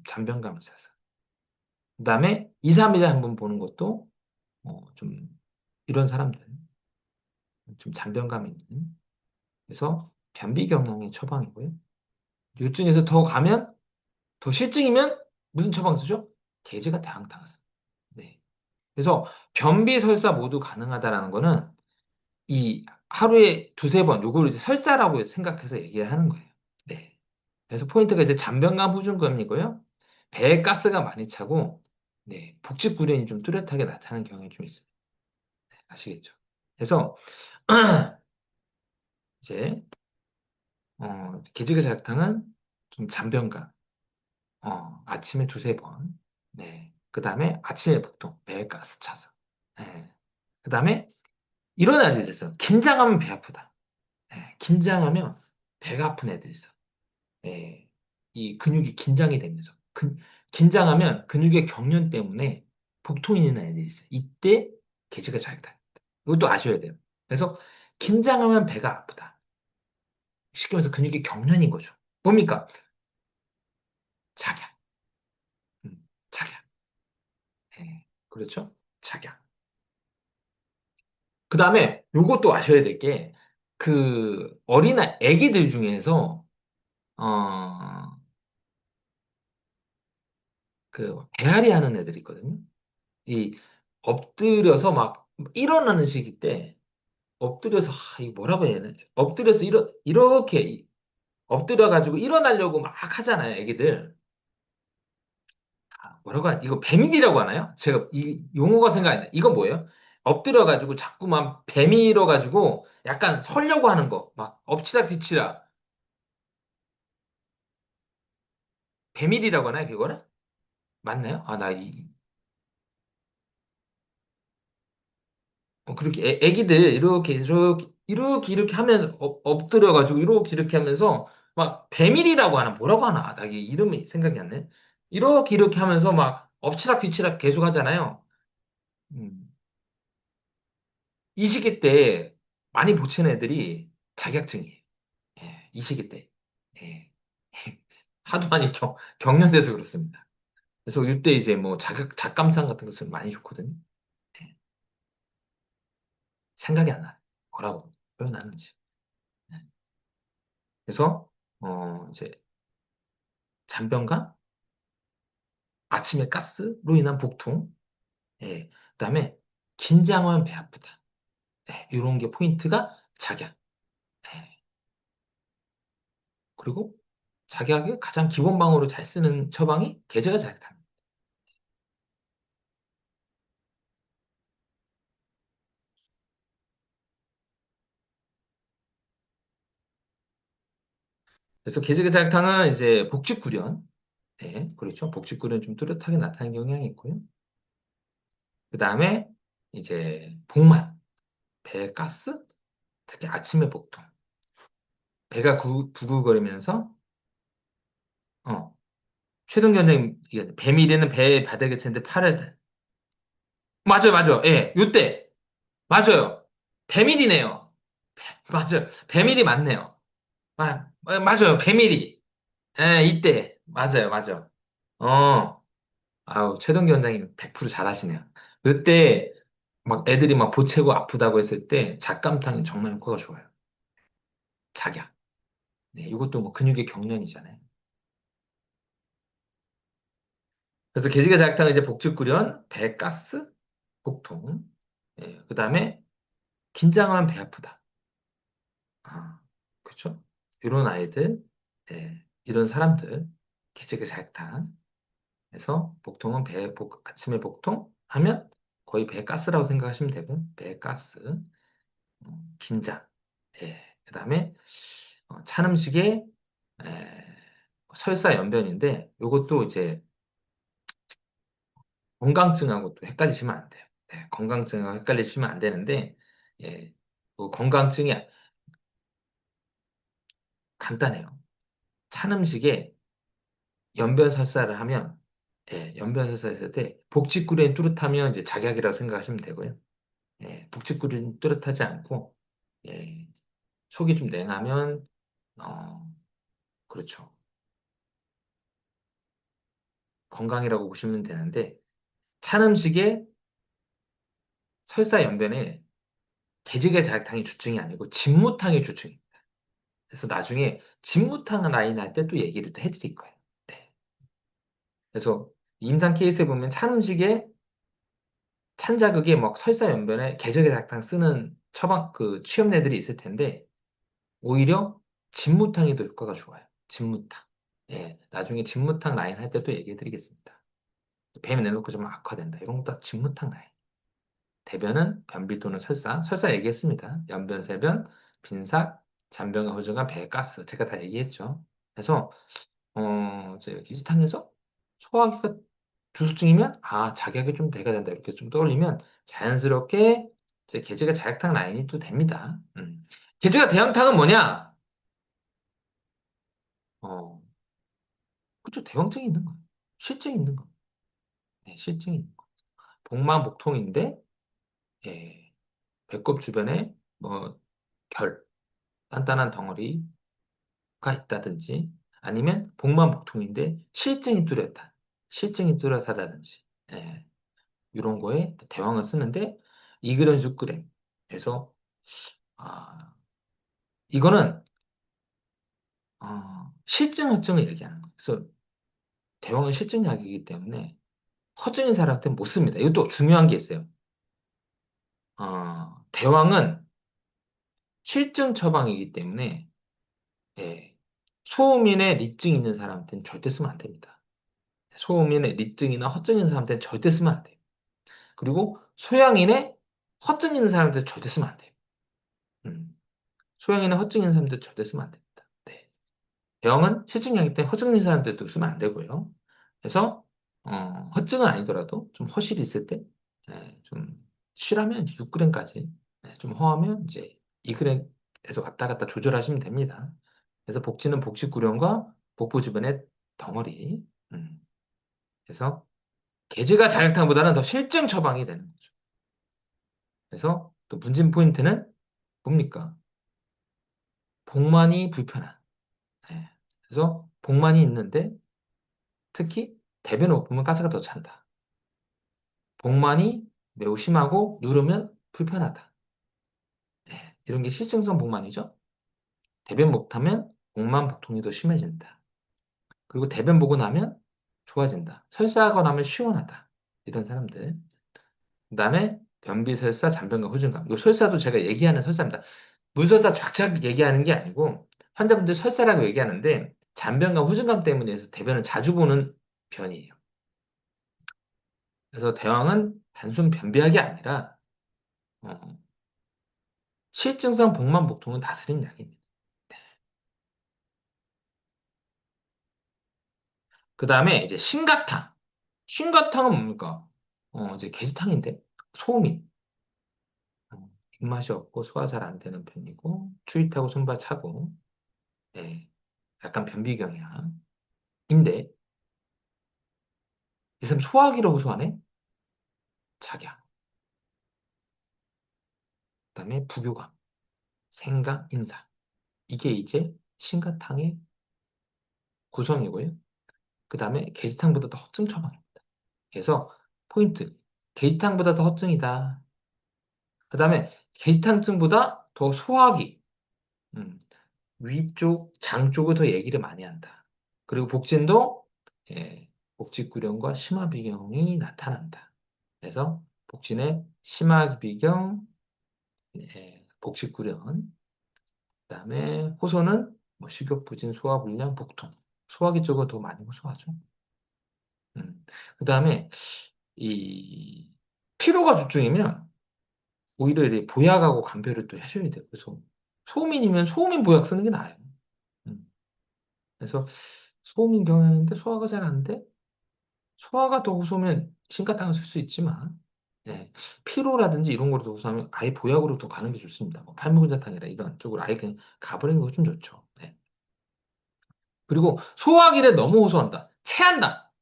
잔변감이 있어서. 그다음에 2, 3일에 한 번 보는 것도 좀 이런 사람들 좀 잔변감이 있는 그래서 변비경락의 처방이고요. 요증에서 더 가면 더 실증이면 무슨 처방 쓰죠? 개제가 대항타가 네. 그래서 변비 설사 모두 가능하다라는 거는 이 하루에 두세 번 요거를 이제 설사라고 생각해서 얘기를 하는 거예요. 네. 그래서 포인트가 이제 잔변감 후중금이고요. 배에 가스가 많이 차고 네. 복직불변이 좀 뚜렷하게 나타나는 경향이 좀 있습니다. 아시겠죠? 그래서 이제 계지개사역탕은 좀 잔변감 아침에 두세 번 네. 그다음에 아침에 복통 배에 가스 차서 네. 그다음에 이런 아이들이 있어요. 긴장하면 배 아프다. 네. 긴장하면 배가 아픈 애들이 있어. 예, 이 근육이 긴장이 되면서 긴장하면 근육의 경련 때문에 복통이 있는 애들이 있어요. 이때 개체가 자극다. 이것도 아셔야 돼요. 그래서 긴장하면 배가 아프다. 쉽게 말해서 근육의 경련인 거죠. 뭡니까? 작약. 작약. 예, 그렇죠? 작약. 그 다음에 요것도 아셔야 될 게 그 어린아 애기들 중에서 어, 그 배앓이 하는 애들이 있거든요. 이 엎드려서 막 일어나는 시기 때 엎드려서 이거 뭐라고 해야 되나? 엎드려서 이렇게 엎드려 가지고 일어나려고 막 하잖아요, 애기들. 뭐라고 이거 뱀일이라고 하나요? 제가 이 용어가 생각이 안 나요. 이건 뭐예요? 엎드려 가지고 자꾸만 뱀일어 가지고 약간 설려고 하는 거. 막 엎치락 뒤치락. 뱀일이라고 하나요, 그거는? 맞나요? 그렇게 애기들 이렇게 하면서 엎드려가지고 이렇게 하면서 막 배밀이라고 하나 뭐라고 하나 나 이게 이름이 생각이 안 나. 이렇게 하면서 막 엎치락 뒤치락 계속 하잖아요. 음. 이 시기 때 많이 보치는 애들이 자격증이에요. 예, 이 시기 때. 예. 하도 많이 경련돼서 그렇습니다. 그래서 이때 이제 뭐 작감상 같은 것을 많이 좋거든요. 예, 생각이 안 나요. 뭐라고 표현하는지. 예. 그래서 이제 잔변과 아침에 가스로 인한 복통, 예, 그다음에 긴장하면 배 아프다. 예, 이런 게 포인트가 작약. 예, 그리고 작약의 가장 기본 방어로 잘 쓰는 처방이 계제가 작약합니다. 그래서 계제가 작약탕은 이제 복직구련, 예, 그렇죠. 복직구련 좀 뚜렷하게 나타나는 경향이 있고요. 그 다음에 이제 복만, 배 가스, 특히 아침에 복통, 배가 부글거리면서 어, 최동견님 배밀이는 배 바닥에 쳤는데 팔을 맞아요, 맞아요. 예, 요때. 맞아요. 배밀이네요. 맞아요. 배밀이 맞네요. 맞아요. 배밀이. 예, 이때. 맞아요, 맞아요. 어, 아우, 최동기 원장님 100% 잘하시네요. 요때 막 애들이 막 보채고 아프다고 했을 때 작감탕이 정말 효과가 좋아요. 작약. 네, 이것도 뭐 근육의 경련이잖아요. 그래서 개지개 자극탕은 이제 복직구련, 배가스, 복통. 예, 그 다음에 긴장하면 배 아프다. 아, 그렇죠? 이런 아이들, 예, 이런 사람들, 개지개 자극탕. 그래서 복통은 아침에 복통 하면 거의 배가스라고 생각하시면 되고, 배가스, 긴장. 예, 그 다음에 찬 음식에 에, 설사 연변인데 이것도 이제 건강증하고 또 헷갈리시면 안 돼요. 네, 건강증하고 헷갈리시면 안 되는데 예, 그 건강증이 간단해요. 찬 음식에 연변 설사를 하면 예, 연변 설사했을 때 복직구리는 뚜렷하면 이제 작약이라고 생각하시면 되고요. 예, 복직구리는 뚜렷하지 않고 예, 속이 좀 냉하면 그렇죠. 건강이라고 보시면 되는데 찬 음식에 설사 연변에 개지개 자극탕이 주증이 아니고 진무탕이 주증입니다. 그래서 나중에 진무탕 라인 할 때 또 얘기를 또 해드릴 거예요. 네. 그래서 임상 케이스에 보면 찬 음식에 찬 자극에 막 설사 연변에 개지개 자극탕 쓰는 처방 그 취업례들이 있을 텐데 오히려 진무탕이 더 효과가 좋아요. 진무탕. 예, 나중에 진무탕 라인 할 때 또 얘기해드리겠습니다. 뱀 내놓고 좀 악화된다. 이런 거 다 진무탕 라인. 대변은 변비 또는 설사, 설사 얘기했습니다. 연변, 세변, 빈삭, 잔변과 호전과 배, 가스. 제가 다 얘기했죠. 그래서 이제 기스탕에서 소화기가 주소증이면 자기에게 좀 배가 된다 이렇게 좀 떠올리면 자연스럽게 이제 개제가 자약탕 라인이 또 됩니다. 개제가 대왕탕은 뭐냐? 어, 그쵸 대왕증이 있는 거예요. 실증이 있는 거. 네, 실증이 있는 거. 복만복통인데 예, 배꼽 주변에 뭐 결, 단단한 덩어리가 있다든지 아니면 복만복통인데 실증이 뚜렷하다든지 예, 이런 거에 대왕을 쓰는데 2g 6g 그래서 아, 이거는 실증 허증을 얘기하는 거예요. 그래서 대왕은 실증약이기 때문에 허증인 사람한테는 못 씁니다. 이것도 중요한 게 있어요. 대왕은 실증 처방이기 때문에 예, 소음인의 리증 있는 사람한테는 절대 쓰면 안 됩니다. 소음인의 리증이나 허증 있는 사람한테는 절대 쓰면 안 돼요. 그리고 소양인의 허증 있는 사람한테는 절대 쓰면 안 돼요. 음, 소양인의 허증 있는 사람한테는 절대 쓰면 안 됩니다. 네. 병은 실증약이기 때문에 허증 있는 사람들도 쓰면 안 되고요. 그래서 허증은 아니더라도 좀 허실이 있을 때, 좀 실하면 6g까지, 좀 허하면 이제 2g에서 왔다 갔다 조절하시면 됩니다. 그래서 복지는 복식구령과 복부 주변의 덩어리. 그래서 개즈가 자격탕보다는 더 실증 처방이 되는 거죠. 그래서 또 문진 포인트는 뭡니까? 복만이 불편한. 예. 그래서 복만이 있는데 특히 대변을 못 보면 가스가 더 찬다. 복만이 매우 심하고 누르면 불편하다. 네, 이런 게 실증성 복만이죠. 대변 못하면 복만 복통이 더 심해진다. 그리고 대변 보고 나면 좋아진다. 설사하고 나면 시원하다. 이런 사람들. 그다음에 변비 설사, 잔변과 후진감. 이 설사도 제가 얘기하는 설사입니다. 물설사 쫙쫙 얘기하는 게 아니고 환자분들 설사라고 얘기하는데 잔변과 후진감 때문에 해서 대변을 자주 보는 편이에요. 그래서 대왕은 단순 변비약이 아니라 어, 실증성 복만복통은 다스리는 약입니다. 그 다음에 이제 신가탕. 신가탕은 뭡니까? 이제 게시탕인데 소음이 입맛이 없고 소화 잘 안 되는 편이고 추위 타고 손발 차고 예, 약간 변비 경향인데 이 사람 소화기로 호소하네? 작약. 그다음에 부교감, 생강, 인상. 이게 이제 신가탕의 구성이고요. 그다음에 게시탕보다 더 허증 처방입니다. 그래서 포인트. 게시탕보다 더 허증이다. 그 다음에 게시탕증보다 더 소화기. 음, 위쪽, 장 쪽을 더 얘기를 많이 한다. 그리고 복진도 예, 복직구령과 심화비경이 나타난다. 그래서 복진의 심화비경, 복직구령, 그다음에 호소는 뭐 식욕부진, 소화불량, 복통, 소화기 쪽을 더 많이 호소하죠. 그다음에 이 피로가 주중이면 오히려 이렇게 보약하고 간별을 또 하셔야 돼요. 그래서 소음인이면 소음인 보약 쓰는 게 나아요. 음. 그래서 소음인 경우인데 소화가 잘 안 돼? 소화가 더 호소면 심가탕을 쓸 수 있지만 네, 피로라든지 이런 거로 더 호소하면 아예 보약으로 더 가는 게 좋습니다. 뭐 팔묵은자탕이라 이런 쪽으로 아예 그냥 가버리는 거 좀 좋죠. 네. 그리고 소화기를 너무 호소한다. 체한다.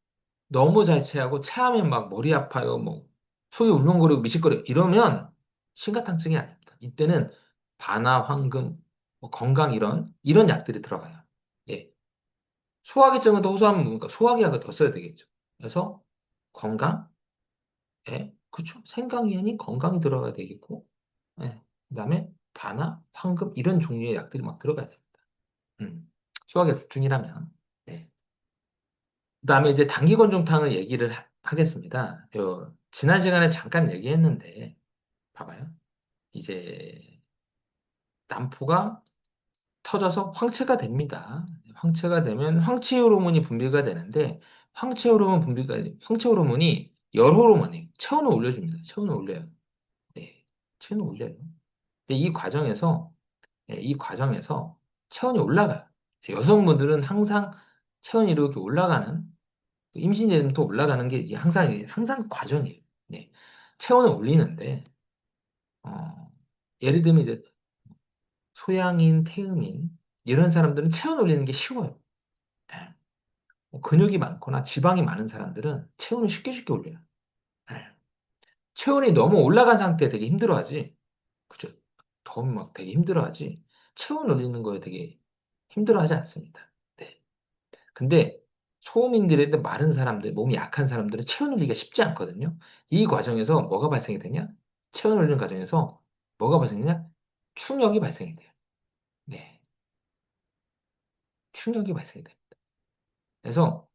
너무 잘 체하고 체하면 막 머리 아파요. 뭐 속이 울렁거리고 미식거려 이러면 심가탕증이 아닙니다. 이때는 바나 황금, 뭐 건강 이런 약들이 들어가요. 예. 소화기증은 더 호소하면 뭔가 소화기약을 더 써야 되겠죠. 그래서 건강, 예, 그렇죠. 생강이 건강이 들어가야 되겠고, 예. 그다음에 바나 황금 이런 종류의 약들이 막 들어가야 됩니다. 소화기 중이라면. 네. 그다음에 이제 단기권중탕을 얘기를 하겠습니다. 지난 시간에 잠깐 얘기했는데, 봐봐요. 이제 난포가 터져서 황체가 됩니다. 황체가 되면 황체 호르몬이 분비가 되는데, 황체 호르몬이 열 호르몬이에요. 체온을 올려줍니다. 체온을 올려요. 네, 체온을 올려요. 근데 이 과정에서 체온이 올라가요. 여성분들은 항상 체온이 이렇게 올라가는 임신되면또 올라가는 게 이게 항상 과정이에요. 네. 체온을 올리는데, 어, 예를 들면 이제 소양인, 태음인, 이런 사람들은 체온 올리는 게 쉬워요. 예. 뭐 근육이 많거나 지방이 많은 사람들은 체온을 쉽게 쉽게 올려요. 예. 체온이 너무 올라간 상태에 되게 힘들어하지. 그죠? 더우면 막 되게 힘들어하지. 체온 올리는 거에 되게 힘들어하지 않습니다. 네. 근데 소음인들인데 마른 사람들, 몸이 약한 사람들은 체온 올리기가 쉽지 않거든요. 이 과정에서 뭐가 발생이 되냐? 체온 올리는 과정에서 뭐가 발생되냐? 충격이 발생이 돼요. 네. 충격이 발생이 돼요. 그래서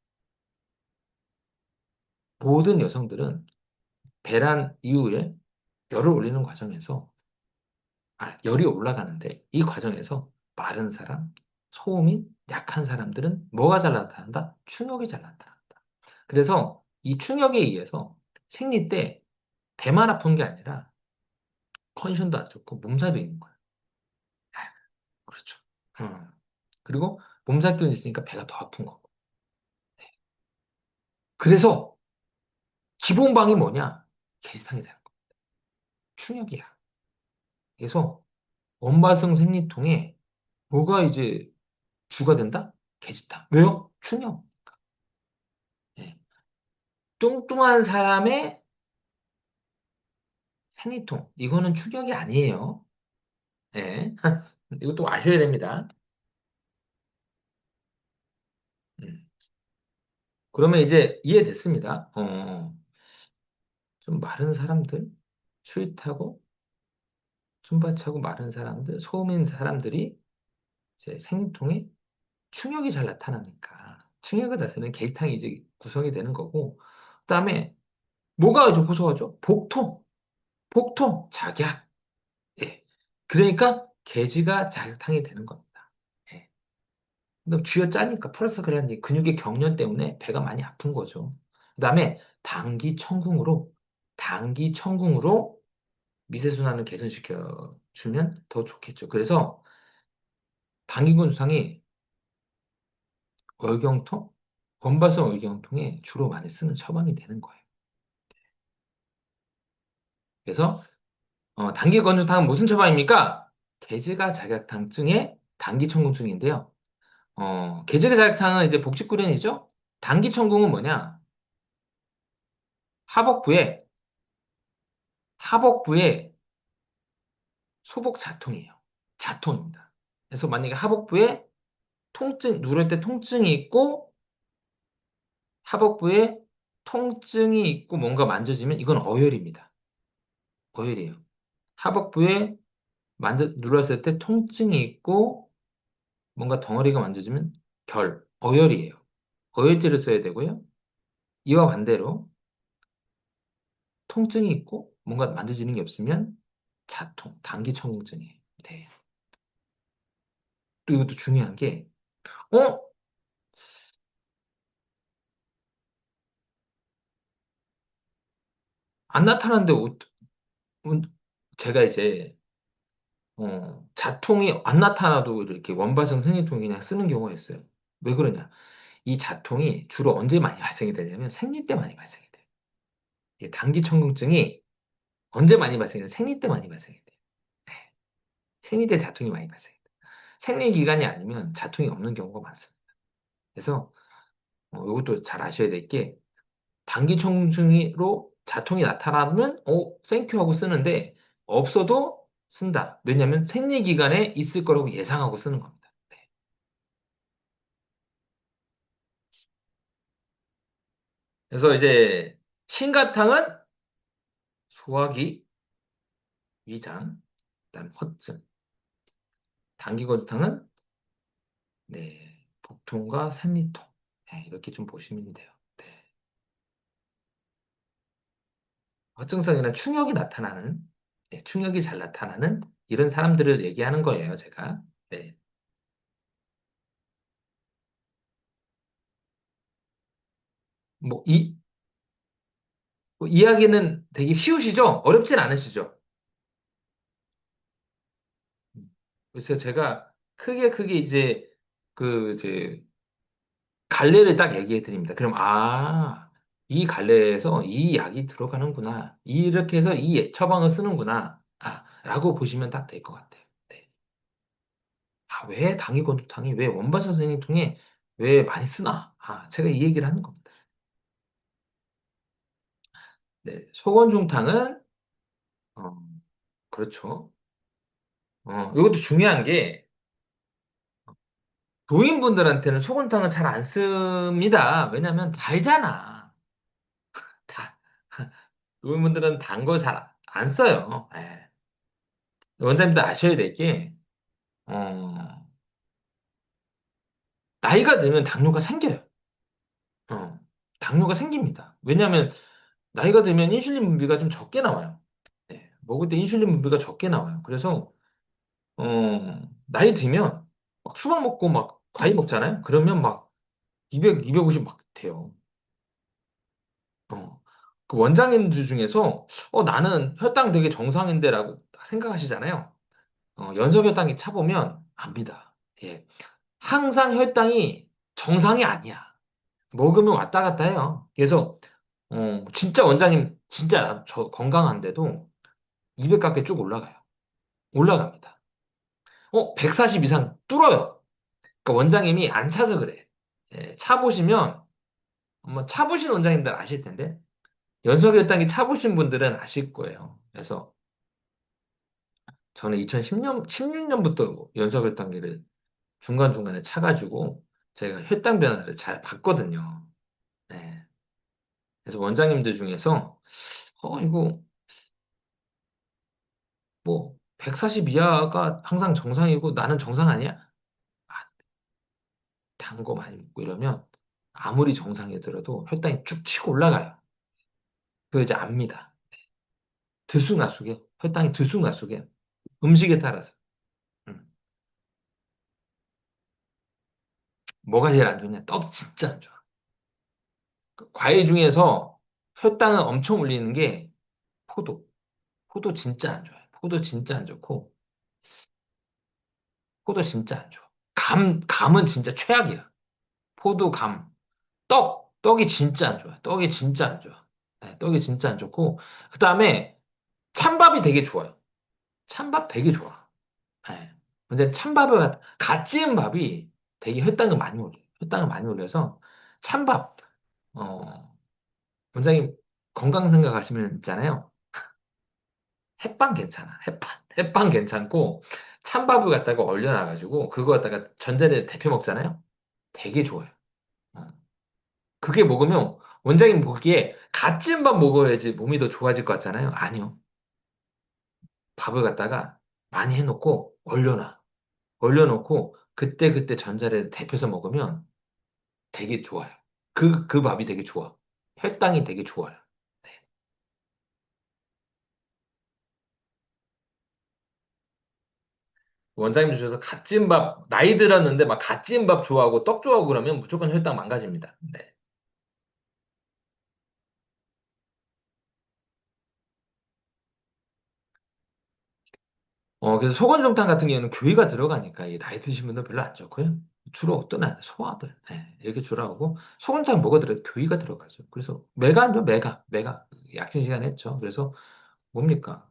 모든 여성들은 배란 이후에 열을 올리는 과정에서, 열이 올라가는데 이 과정에서 마른 사람, 소음인, 약한 사람들은 뭐가 잘 나타난다? 충격이 잘 나타난다. 그래서 이 충격에 의해서 생리 때 배만 아픈 게 아니라 컨디션도 안 좋고 몸살도 있는 거야. 아, 그렇죠. 어. 그리고 몸살 기운이 있으니까 배가 더 아픈 거고. 그래서 기본방이 뭐냐? 게시탕이 되는 거야. 충격이야. 그래서 원바성 생리통에 뭐가 이제 주가 된다? 게시탕. 왜요? 충격. 예. 뚱뚱한 사람의 생리통. 이거는 충격이 아니에요. 예. 이것도 아셔야 됩니다. 음. 그러면 이제 이해됐습니다. 좀 마른 사람들, 스윗하고 춤바차고 마른 사람들, 소음인 사람들이 이제 생리통에 충격이 잘 나타나니까 충격을 다스리는 게시탕이 이제 구성이 되는 거고, 그다음에 뭐가 이제 고소하죠? 복통, 작약. 예. 그러니까 계지가 자극탕이 되는 겁니다. 예. 근데 쥐어 짜니까 플러스 그랬는데 근육의 경련 때문에 배가 많이 아픈 거죠. 그다음에 단기 천궁으로 미세순환을 개선시켜 주면 더 좋겠죠. 그래서 단기군수탕이 월경통, 원발성 월경통에 주로 많이 쓰는 처방이 되는 거예요. 그래서 단기건조탕은 무슨 처방입니까? 계지가 자격탕증의 단기천궁증인데요. 계지가 자격탕은 이제 복직구련이죠. 단기천궁은 뭐냐? 하복부에 하복부에 소복 자통이에요. 자통입니다. 그래서 만약에 하복부에 누를 때 통증이 있고 하복부에 통증이 있고 뭔가 만져지면 이건 어혈입니다. 어혈이에요. 하복부에 눌렀을 때 통증이 있고 뭔가 덩어리가 만져지면 어열이에요. 어열제를 써야 되고요. 이와 반대로 통증이 있고 뭔가 만져지는 게 없으면 자통, 단기청증이에요. 네. 또 이것도 중요한 게, 어? 안 나타나는데 어, 제가 이제 자통이 안 나타나도 이렇게 원발성 생리통 그냥 쓰는 경우가 있어요. 왜 그러냐? 이 자통이 주로 언제 많이 발생이 되냐면 생리 때 많이 발생이 돼요. 이 단기청증이 언제 많이 발생해요? 생리 때 많이 발생이 돼요. 네. 생리 때 자통이 많이 발생해요. 생리 기간이 아니면 자통이 없는 경우가 많습니다. 그래서 이것도 잘 아셔야 될 게 단기청증으로 자통이 나타나면 땡큐 하고 쓰는데 없어도 쓴다. 왜냐하면 생리 기간에 있을 거라고 예상하고 쓰는 겁니다. 네. 그래서 이제 신가탕은 소화기, 위장, 그다음 허증. 단기고주탕은 네, 복통과 생리통. 네, 이렇게 좀 보시면 돼요. 네. 허증성이나 충격이 나타나는, 네, 충격이 잘 나타나는 이런 사람들을 얘기하는 거예요, 제가. 네. 뭐, 뭐 이야기는 되게 쉬우시죠? 어렵진 않으시죠? 그래서 제가 크게 이제 이제 갈래를 딱 얘기해 드립니다. 그럼 이 갈래에서 이 약이 들어가는구나. 이렇게 해서 이 처방을 쓰는구나. 라고 보시면 딱 될 것 같아요. 네. 왜 당위건조탕이 왜 원바사 생리통에 왜 많이 쓰나? 제가 이 얘기를 하는 겁니다. 네. 소건중탕은 어, 그렇죠. 이것도 중요한 게 도인분들한테는 소금탕을 잘 안 씁니다. 왜냐면 달잖아. 다. 도인분들은 단 거 잘 안 써요. 예. 원장님도 아셔야 될 게, 어, 나이가 들면 당뇨가 생겨요. 어, 당뇨가 생깁니다. 왜냐하면 나이가 들면 인슐린 분비가 좀 적게 나와요. 예, 먹을 때 인슐린 분비가 적게 나와요. 그래서 나이 들면 막 수박 먹고 막 과일 먹잖아요. 그러면 막 200, 250 막 돼요. 어, 그 원장님들 중에서 나는 혈당 되게 정상인데라고 생각하시잖아요. 연소혈당이 차보면 압니다. 예, 항상 혈당이 정상이 아니야. 먹으면 왔다 갔다 해요. 그래서 진짜 원장님 진짜 저 건강한데도 200 가까이 쭉 올라가요. 올라갑니다. 140 이상 뚫어요. 그러니까 원장님이 안 차서 그래. 예, 차 보시면 차 보신 원장님들 아실 텐데 연소혈당이 차 보신 분들은 아실 거예요. 그래서 저는 2010년, 16년부터 연소혈당기를 중간중간에 차가지고 제가 혈당 변화를 잘 봤거든요. 네. 그래서 원장님들 중에서 이거 뭐 140 이하가 항상 정상이고 나는 정상 아니야? 아, 단 거 많이 먹고 이러면 아무리 정상이더라도 혈당이 쭉 치고 올라가요. 그거 이제 압니다. 들쑥날쑥해. 혈당이 들쑥날쑥해. 음식에 따라서. 음. 뭐가 제일 안 좋냐? 떡이 진짜 안 좋아. 그 과일 중에서 혈당을 엄청 올리는 게 포도. 포도 진짜 안 좋아요. 포도 진짜 안 좋고, 포도 진짜 안 좋아. 감은 진짜 최악이야. 포도, 감. 떡이 진짜 안 좋아. 떡이 진짜 안 좋아. 네, 떡이 진짜 안 좋고, 그 다음에 찬밥이 되게 좋아요. 찬밥 되게 좋아. 네. 근데 찬밥을, 갓 지은 밥이 되게 혈당을 많이 올려요. 혈당을 많이 올려서, 찬밥, 원장님 건강 생각하시면 있잖아요. 햇반 괜찮아. 햇반 괜찮고, 찬밥을 갖다가 얼려놔가지고, 그거 갖다가 전자레인지 데펴 먹잖아요. 되게 좋아요. 어. 그게 먹으면, 원장님 보기에 갓 지은 밥 먹어야지 몸이 더 좋아질 것 같잖아요. 아니요. 밥을 갖다가 많이 해놓고, 얼려놔. 얼려놓고, 그때그때 전자를 데펴서 먹으면 되게 좋아요. 그 밥이 되게 좋아. 혈당이 되게 좋아요. 네. 원장님 주셔서 갓 지은 밥, 나이 들었는데 막 갓 지은 밥 좋아하고 떡 좋아하고 그러면 무조건 혈당 망가집니다. 네. 그래서 소건정탕 같은 경우는 교위가 들어가니까 이 나이 드신 분들 별로 안 좋고요. 주로 어떤 애 소아들 이렇게 주로 하고 소건탕 뭐가 들어 교위가 들어가죠. 그래서 메가죠 메가 약진 시간 했죠. 그래서 뭡니까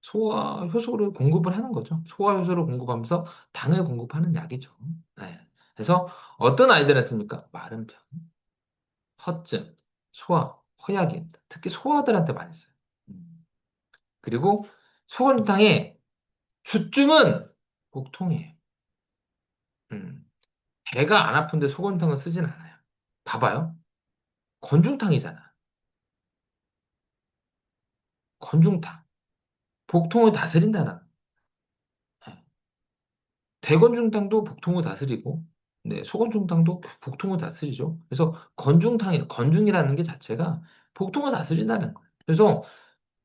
소화 효소를 공급을 하는 거죠. 소화 효소를 공급하면서 당을 공급하는 약이죠. 네. 그래서 어떤 아이들은 씁니까? 마른 편, 허증, 소화, 허약인 특히 소아들한테 많이 써요. 음. 그리고 소건탕에 주증은 복통이에요. 음. 배가 안 아픈데 소금탕을 쓰진 않아요. 봐봐요. 건중탕이잖아. 건중탕. 복통을 다스린다는. 예. 대건중탕도 복통을 다스리고, 네, 소건중탕도 복통을 다스리죠. 그래서 건중이라는 게 자체가 복통을 다스린다는 거예요. 그래서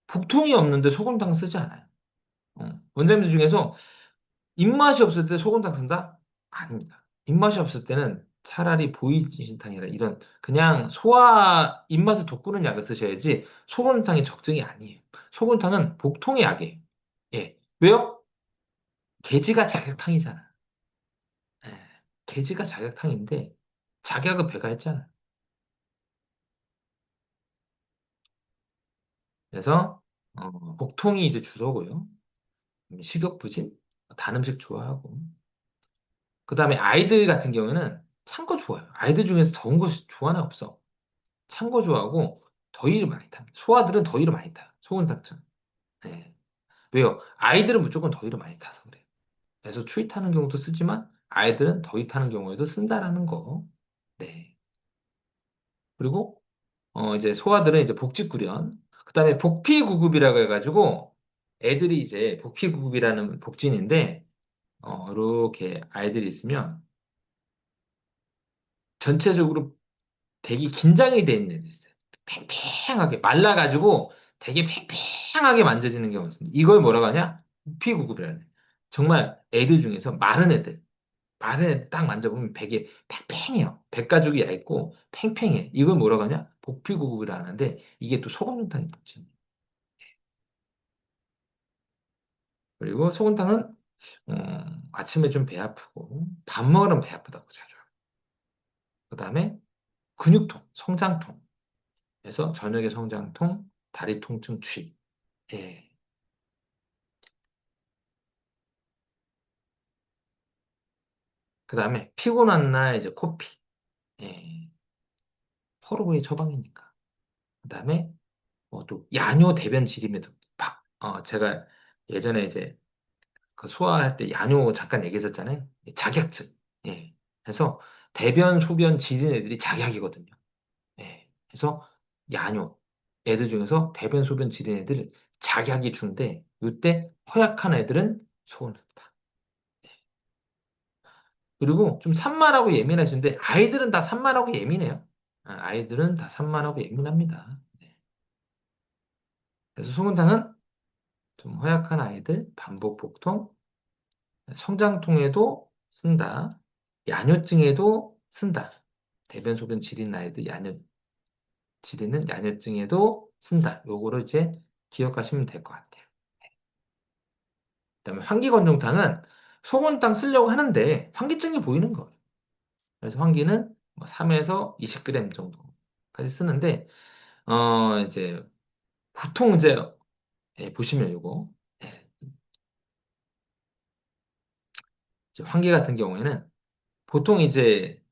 복통이 없는데 소금탕 쓰지 않아요. 원장님들 중에서 입맛이 없을 때 소금탕 쓴다? 아닙니다. 입맛이 없을 때는 차라리 보이신탕이라 이런 그냥 소화 입맛을 돋구는 약을 쓰셔야지 소금탕이 적증이 아니에요. 소금탕은 복통의 약이에요. 예. 왜요? 게지가 자격탕이잖아. 예. 게지가 자격탕인데 자격은 배가 했잖아. 그래서 복통이 이제 주소고요. 식욕부진, 단 음식 좋아하고 그다음에 아이들 같은 경우에는 찬 거 좋아요. 아이들 중에서 더운 거 좋아하나 없어. 찬 거 좋아하고 더위를 많이 탑니다. 소아들은 더위를 많이 타요. 소근상처럼. 네. 왜요? 아이들은 무조건 더위를 많이 타서 그래요. 그래서 추위 타는 경우도 쓰지만 아이들은 더위 타는 경우에도 쓴다라는 거. 네. 그리고 이제 소아들은 이제 복직구련. 그다음에 복피구급이라고 해가지고 애들이 이제 복피구급이라는 복진인데 이렇게 아이들이 있으면 전체적으로 되게 긴장이 돼 있는 애들 있어요. 팽팽하게 말라가지고 되게 팽팽하게 만져지는 경우가 있습니다. 이걸 뭐라고 하냐? 피구급이라는 거예요. 정말 애들 중에서 마른 애들 딱 만져보면 베개 팽팽해요. 백가죽이 얇고 팽팽해. 이걸 뭐라고 하냐? 복피구급이라 하는데 이게 또 소금탕이 붙지. 그리고 소금탕은 아침에 좀 배 아프고 밥 먹으면 배 아프다고 자주 하고 그다음에 근육통, 성장통. 그래서 저녁에 성장통, 다리 통증, 취. 예. 그 다음에 피곤한 날 이제 코피. 예. 서로의 처방이니까. 그 다음에 또 야뇨 대변 질임에도 제가 예전에 이제 그 소화할 때 야뇨 잠깐 얘기했었잖아요. 작약증. 예. 그래서 대변, 소변 질인 애들이 작약이거든요. 예. 그래서 야뇨. 애들 중에서 대변, 소변 질인 애들 작약이 준대. 이때 허약한 애들은 소원을 다. 그리고 좀 산만하고 예민하신데 아이들은 다 산만하고 예민해요. 아이들은 다 산만하고 예민합니다. 네. 그래서 소문탕은 좀 허약한 아이들, 반복 복통, 성장통에도 쓴다. 야뇨증에도 쓴다. 대변, 소변 지린 아이들 지리는 야뇨증에도 쓴다. 요거를 이제 기억하시면 될 것 같아요. 그다음에 환기건조탕은 소금탕 쓰려고 하는데 환기증이 보이는 거예요. 그래서 환기는 뭐 3에서 20g 정도까지 쓰는데 이제 보통 이제 보시면 요거 예, 이제 환기 같은 경우에는 보통 이제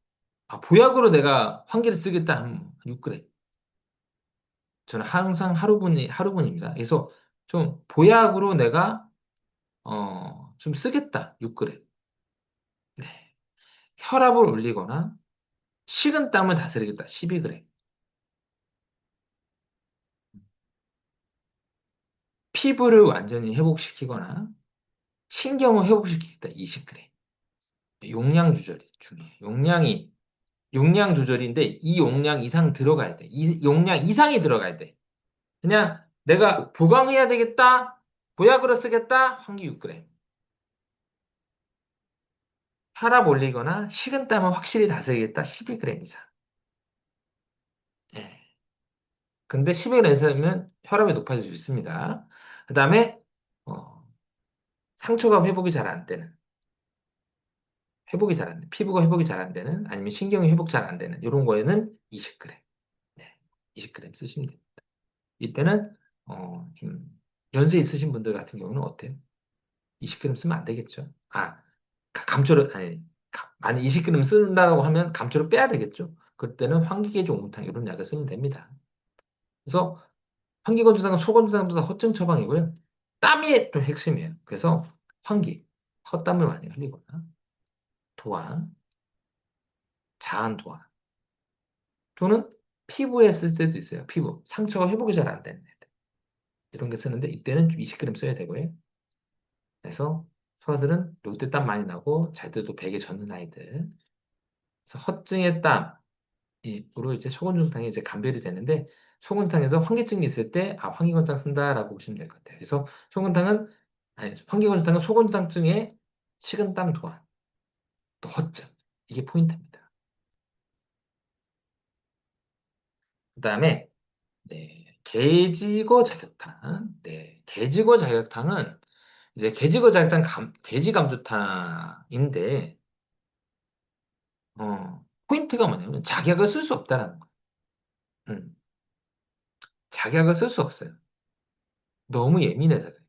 보약으로 내가 환기를 쓰겠다 하면 6g. 저는 항상 하루분입니다. 그래서 좀 보약으로 내가 좀 쓰겠다 6g. 네. 혈압을 올리거나 식은땀을 다스리겠다 12g. 피부를 완전히 회복시키거나 신경을 회복시키겠다 20g. 용량 조절이 중요해. 용량 조절인데 이 용량 이상 들어가야 돼. 이 용량 이상이 들어가야 돼. 그냥 내가 보강해야 되겠다. 보약으로 쓰겠다. 환기 6g. 혈압 올리거나 식은땀은 확실히 다스리겠다. 12g 이상. 예. 근데 12g 이상이면 혈압이 높아질 수 있습니다. 그 다음에 상처가 회복이 잘 안 되는, 피부가 회복이 잘 안 되는, 아니면 신경이 회복 잘 안 되는 이런 거에는 20g. 네, 20g 쓰시면 돼요. 이때는 좀 연세 있으신 분들 같은 경우는 어때요? 20g 쓰면 안 되겠죠. 감초를 아니 만약 20g 쓴다고 하면 감초를 빼야 되겠죠. 그때는 환기계주 옥무탕 이런 약을 쓰면 됩니다. 그래서 환기건조상은 소건조상보다 허증 처방이고요. 땀이 좀 핵심이에요. 그래서 환기, 헛땀을 많이 흘리거나 도안, 자한 도안 또는 피부에 쓸 때도 있어요. 피부 상처가 회복이 잘 안 되는 애들 이런 게 쓰는데 이때는 좀 20g 써야 되고요. 그래서 소아들은 놀 때 땀 많이 나고 잘 때도 베개 젖는 아이들. 그래서 헛증의 땀으로 이제 소곤증탕이 이제 감별이 되는데 소곤탕에서 환기증이 있을 때 환기건탕 쓴다라고 보시면 될 것 같아요. 그래서 소곤탕은 아니 환기건탕은 소곤탕증의 식은땀 도안 또 헛증 이게 포인트입니다. 그다음에 네, 개지거 자격탕. 네, 개지거 자격탕은 이제 개지거 자격탕 돼지 감조탕인데 포인트가 뭐냐면 작약을 쓸 수 없다라는 거예요. 음, 작약을 쓸 수 없어요. 너무 예민해서 그래요.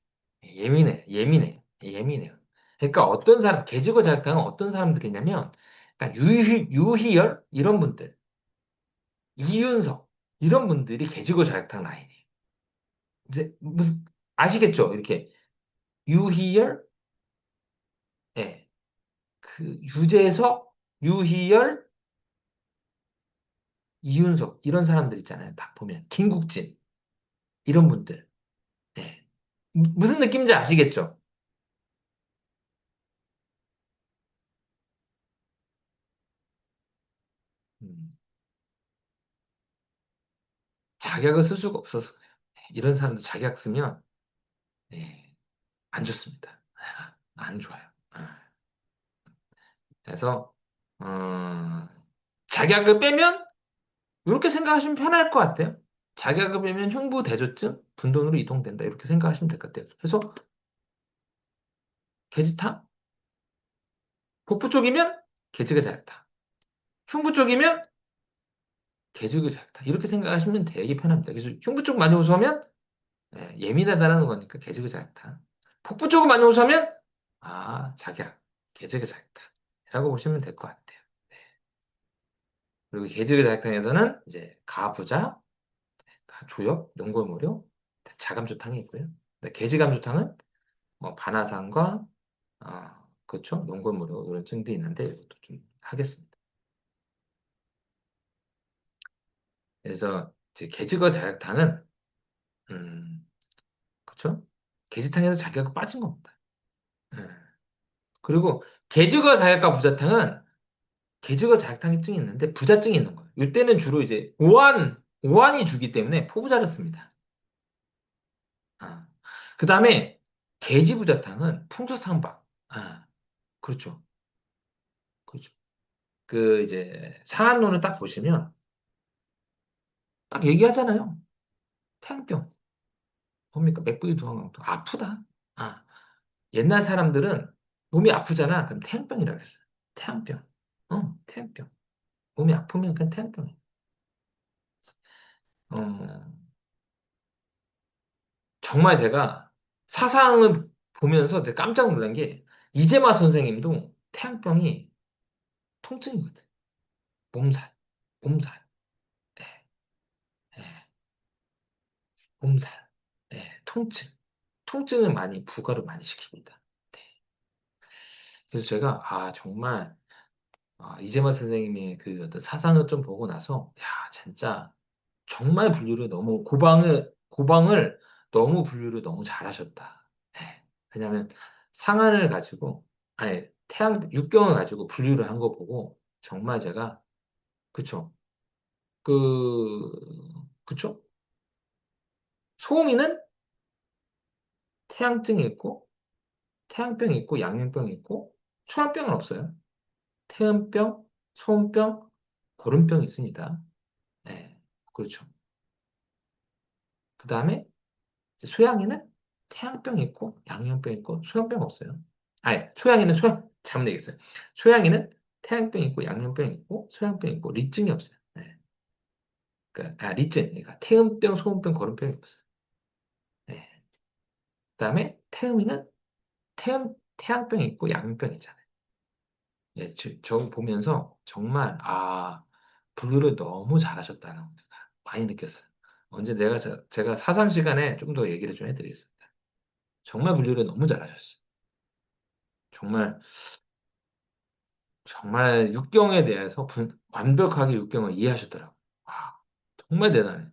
예민해요. 그러니까 어떤 사람, 개지고 자격당은 어떤 사람들이냐면, 그러니까 유희열 이런 분들, 이윤석 이런 분들이 개지고 자격당 라인이에요. 이제 무슨 아시겠죠? 이렇게 유희열, 예, 그 유재석, 유희열, 이윤석 이런 사람들 있잖아요. 딱 보면 김국진 이런 분들, 예. 무슨 느낌인지 아시겠죠? 음, 자격을 쓸 수가 없어서 그래요. 이런 사람들 자격 쓰면 예, 안 좋습니다. 안 좋아요. 그래서 자격을 빼면 이렇게 생각하시면 편할 것 같아요. 자격을 빼면 흉부 대조증, 분동으로 이동된다. 이렇게 생각하시면 될 것 같아요. 그래서 계지타, 복부 쪽이면 계지가 작다. 흉부 쪽이면 계지가 작다. 이렇게 생각하시면 되게 편합니다. 그래서 흉부 쪽 많이 호소하면 예민하다는 거니까 계지가 작다. 복부 쪽을 많이 호소하면 자격, 계지가 작다. 라고 보시면 될 것 같아요. 그리고 계지가 작탕에서는 이제 가부자, 조역, 연골무료, 자감조탕이 있고요. 근데 계지감조탕은 반화상과 그렇죠, 연골무료 이런 증도 있는데 이것도 좀 하겠습니다. 그래서 이제 계지거 자격탕은 그렇죠, 계지탕에서 자격이 빠진 겁니다. 음. 그리고 계지거 자격과 부자탕은 계지거 자격탕증이 있는데 부자증이 있는 거예요. 이때는 주로 이제 오한이 주기 때문에 포부자를 씁니다. 아. 그 다음에 계지부자탕은 풍수상박. 그렇죠. 그렇죠. 그 이제 사안론을 딱 보시면 딱 얘기하잖아요. 태양병. 뭡니까? 맥부유 두항광토. 아프다. 아, 옛날 사람들은 몸이 아프잖아. 그럼 태양병이라고 했어요. 태양병. 태양병. 몸이 아프면 그냥 태양병이야. 어, 정말 제가 사상을 보면서 되게 깜짝 놀란 게 이재마 선생님도 태양병이 통증이거든. 몸살. 몸살. 예, 예, 몸살. 예, 통증. 통증을 많이 부과를 많이 시킵니다. 네. 그래서 제가 정말 이재만 선생님의 그 어떤 사상을 좀 보고 나서 야 진짜 정말 고방을 너무 분류를 너무 잘하셨다. 네. 왜냐하면 상한을 가지고 아니 육경을 가지고 분류를 한 거 보고 정말 제가 그쵸? 그 그쵸? 소음이는 태양증이 있고 태양병이 있고 양면병이 있고 소양병은 없어요. 태음병, 소음병, 고름병이 있습니다. 네, 그렇죠. 그 다음에 소양이는 태양병이 있고 양면병이 있고 소양병 없어요. 아니, 소양이는 잘못 얘기했어요. 소양이는 태양병이 있고 양면병이 있고 소양병이 있고 리증이 없어요. 네. 리증, 그러니까 태음병, 소음병, 고름병이 없어요. 네. 그다음에 태음이는 태양병이 있고 양면병이 있잖아요. 예, 저 보면서 정말 분류를 너무 잘하셨다는 걸 많이 느꼈어요. 언제 제가 사상 시간에 좀 더 얘기를 좀 해드리겠습니다. 정말 분류를 너무 잘하셨어요. 정말 정말 육경에 대해서 완벽하게 육경을 이해하셨더라고요. 와, 정말 대단해.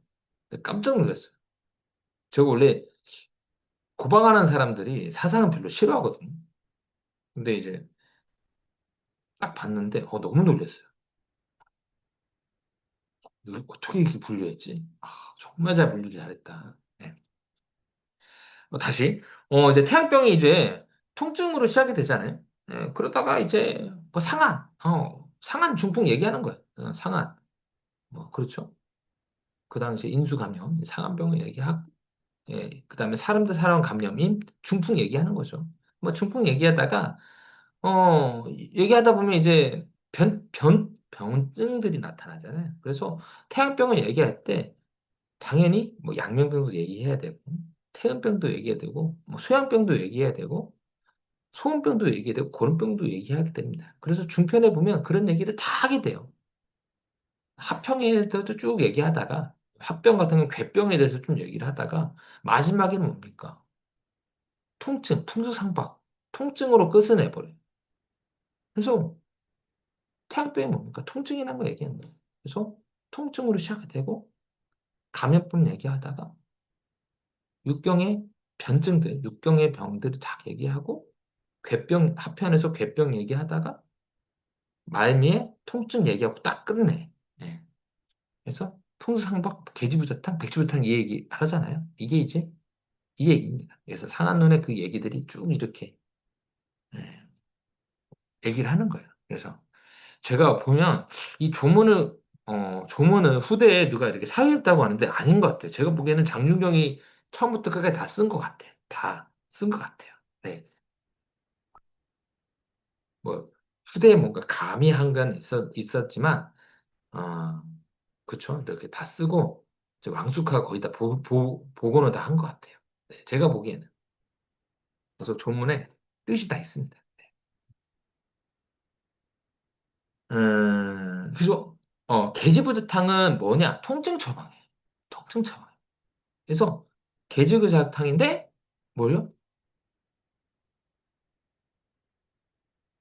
깜짝 놀랐어요. 제가 원래 고방하는 사람들이 사상은 별로 싫어하거든요. 근데 이제 딱 봤는데 너무 놀랐어요. 이거 어떻게 이렇게 분류했지? 정말 잘 분류 잘했다. 네. 다시 이제 태양병이 이제 통증으로 시작이 되잖아요. 그러다가 이제 뭐 상한 중풍 얘기하는 거예요. 상한 뭐 그렇죠. 그 당시 인수감염, 상한병을 얘기하고, 그다음에 사람 대 사람 감염인 중풍 얘기하는 거죠. 뭐 중풍 얘기하다가 얘기하다 보면 이제 병증들이 나타나잖아요. 그래서 태양병을 얘기할 때 당연히 뭐 양명병도 얘기해야 되고, 태음병도 얘기해야 되고, 뭐 소양병도 얘기해야 되고, 소음병도 얘기해야 되고, 고름병도 얘기하게 됩니다. 그래서 중편에 보면 그런 얘기를 다 하게 돼요. 합병에 대해서도 쭉 얘기하다가, 합병 같은 건 괴병에 대해서 좀 얘기를 하다가, 마지막에는 뭡니까? 통증, 풍수상박, 통증으로 끝을 내버려요. 그래서 태양병이 뭡니까? 통증이라는 거 얘기하는 거예요. 그래서 통증으로 시작이 되고, 감염병 얘기하다가, 육경의 변증들, 육경의 병들을 다 얘기하고, 하편에서 괴병 얘기하다가, 말미에 통증 얘기하고 딱 끝내. 예. 그래서 통상박, 계지부사탕, 백지부사탕 이 얘기 하잖아요. 이게 이제 이 얘기입니다. 그래서 상한론의 그 얘기들이 쭉 이렇게 예, 얘기를 하는 거예요. 그래서 제가 보면 이 조문을 후대에 누가 이렇게 사유했다고 하는데 아닌 것 같아요. 제가 보기에는 장준경이 처음부터 끝까지 다 쓴 것 같아요. 다 쓴 것 같아요. 네. 뭐, 후대에 뭔가 가미한 건 있었지만, 어, 그쵸. 이렇게 다 쓰고, 이제 왕숙화가 거의 다 복원을 다 한 것 같아요. 네, 제가 보기에는. 그래서 조문에 뜻이 다 있습니다. 그래서, 계지부드탕은 뭐냐? 통증 처방이에요. 통증 처방. 그래서, 계지부드탕인데, 뭐요?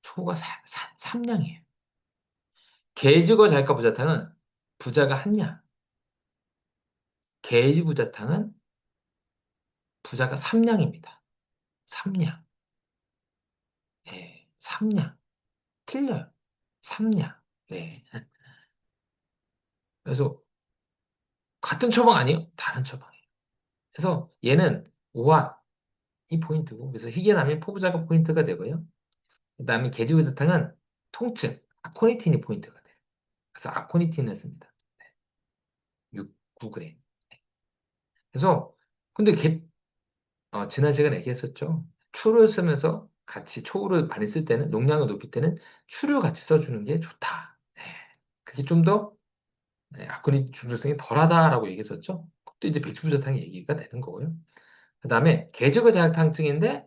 초가 삼량이에요. 계지거 잘까 부자탕은 부자가 한량. 계지부자탕은 부자가 삼량입니다. 삼량. 예, 삼량. 틀려요. 삼량. 네. 그래서 같은 처방 아니에요? 다른 처방이에요. 그래서 얘는 오화 이 포인트고, 그래서 희귀남이 포부자가 포인트가 되고요. 그다음에 게지우드탕은 통증, 아코니틴이 포인트가 돼요. 그래서 아코니틴을 씁니다. 9g. 그래서 근데 지난 시간에 얘기했었죠. 추를 쓰면서 같이 초를 많이 쓸 때는 용량을 높일 때는 추를 같이 써주는 게 좋다. 네. 그게 좀더 아코니틴 중독성이 덜하다라고 얘기했었죠. 그것도 이제 백주부사탕 얘기가 되는 거고요. 그 다음에 계절의 자극탕증인데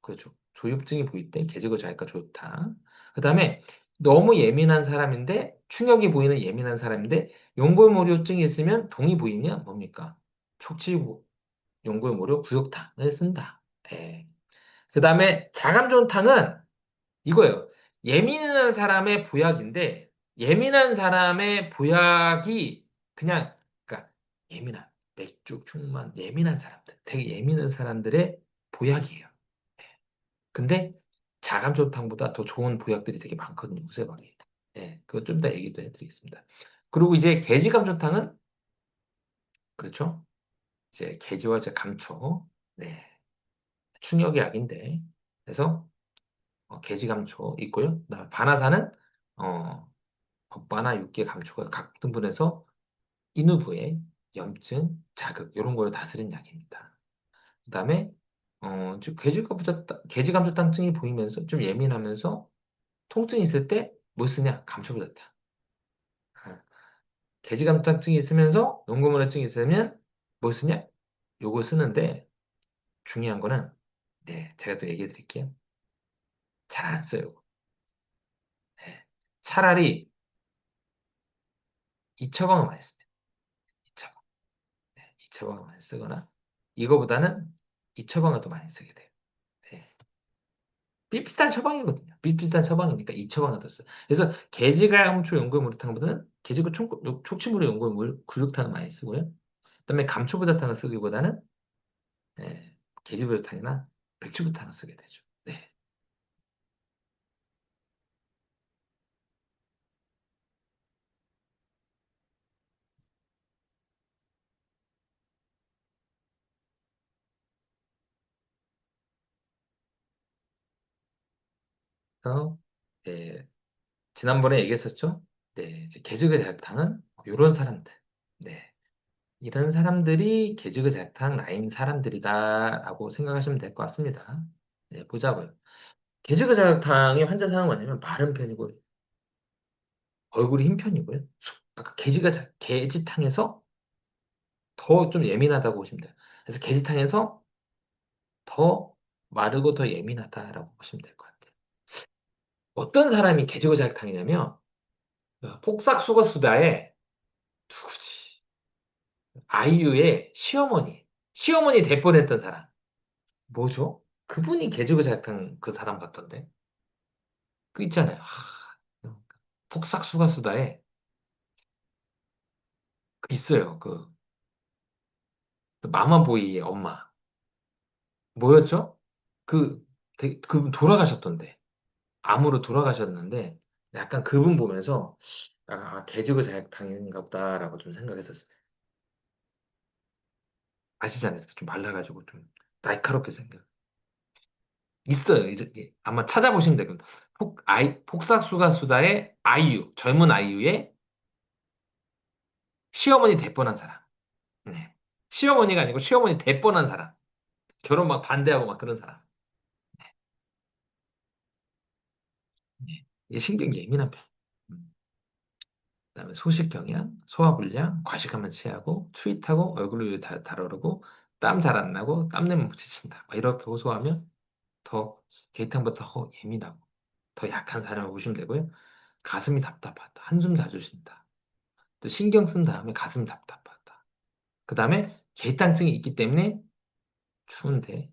그렇죠. 조육증이 보일 때 계절의 자극과 좋다. 그 다음에 너무 예민한 사람인데 충격이 보이는 예민한 사람인데 연골모료증이 있으면 동이 보이면 뭡니까? 촉지 연골모료 구역탕을 쓴다. 예. 그 다음에 자감존탕은 이거예요. 예민한 사람의 보약인데 예민한 사람의 보약이 그러니까 예민한 맥주, 충만 예민한 사람들, 되게 예민한 사람들의 보약이에요. 근데 자감초탕보다 더 좋은 보약들이 되게 많거든요, 무쇠박이. 예, 그거 좀 이따 얘기도 해드리겠습니다. 그리고 이제 게지감초탕은, 그렇죠? 이제 게지와 이제 감초, 네, 충격약인데, 그래서 게지감초 있고요. 그다음에 바나사는 어, 겉바나 육개 감초가 각 등분해서 인후부에 염증, 자극 이런 걸 다스리는 약입니다. 그다음에 즉 게지감초탕증이 보이면서 좀 예민하면서 통증이 있을 때 뭐 쓰냐? 감초부다탕. 아, 게지감초탕증이 있으면서 농구물회증이 있으면 뭐 쓰냐? 요거 쓰는데 중요한 거는 네, 제가 또 얘기해 드릴게요. 잘 안 써요. 네. 차라리 이처방을 많이 씁니다. 이처방. 네, 이처방을 많이 쓰거나 이거보다는 이처방을 더 많이 쓰게 돼요. 네. 비슷비슷한 처방이거든요. 비슷비슷한 처방이니까 이처방을 더 써요. 그래서 게지감초 연골무르탕보다는 게지고 촉침물의 연골물 굴육탕을 많이 쓰고요. 그다음에 감초부다탕을 쓰기보다는 네, 게지부다탕이나 백지부다탕을 쓰게 되죠. 네. 그래서 네, 지난번에 얘기했었죠. 네, 이제 게지구대탕은 이런 사람들. 네. 이런 사람들이 계지그재탕 라인 사람들이다라고 생각하시면 될 것 같습니다. 네, 보자고요. 계지그재탕의 환자 상은 뭐냐면 마른 편이고 얼굴이 흰 편이고요. 아까 게지탕에서 더 좀 예민하다고 보시면 돼요. 그래서 게지탕에서 더 마르고 더 예민하다라고 보시면 될 것 같아요. 어떤 사람이 계지그재탕이냐면 폭삭소가수다의 누구지? 아이유의 시어머니 대본했던 사람. 뭐죠? 그분이 개지구작탕 그 사람 같던데. 그 있잖아요. 폭삭수가수다에 그 있어요. 그 마마보이의 엄마. 뭐였죠? 그분 돌아가셨던데. 암으로 돌아가셨는데, 약간 그분 보면서, 개지구작탕인가 보다라고 좀 생각했었어요. 아시잖아요. 좀 말라가지고 좀 날카롭게 생겨. 있어요. 이제 아마 찾아보시면 되거든. 폭삭수가수다의 아이유, 젊은 아이유의 시어머니 대뻔한 사람. 네. 시어머니가 아니고 시어머니 대뻔한 사람. 결혼 막 반대하고 막 그런 사람. 네. 이게 신경 예민한 편. 그다음에 소식경향, 소화불량, 과식하면 체하고, 추위타고, 얼굴이 달아오르고, 땀 잘 안 나고, 땀내면 못 지친다. 막 이렇게 호소하면 더 게이탕보다 더 예민하고 더 약한 사람을 보시면 되고요. 가슴이 답답하다. 한숨 자주 쉰다. 또 신경 쓴 다음에 가슴이 답답하다. 그 다음에 게이탕증이 있기 때문에 추운데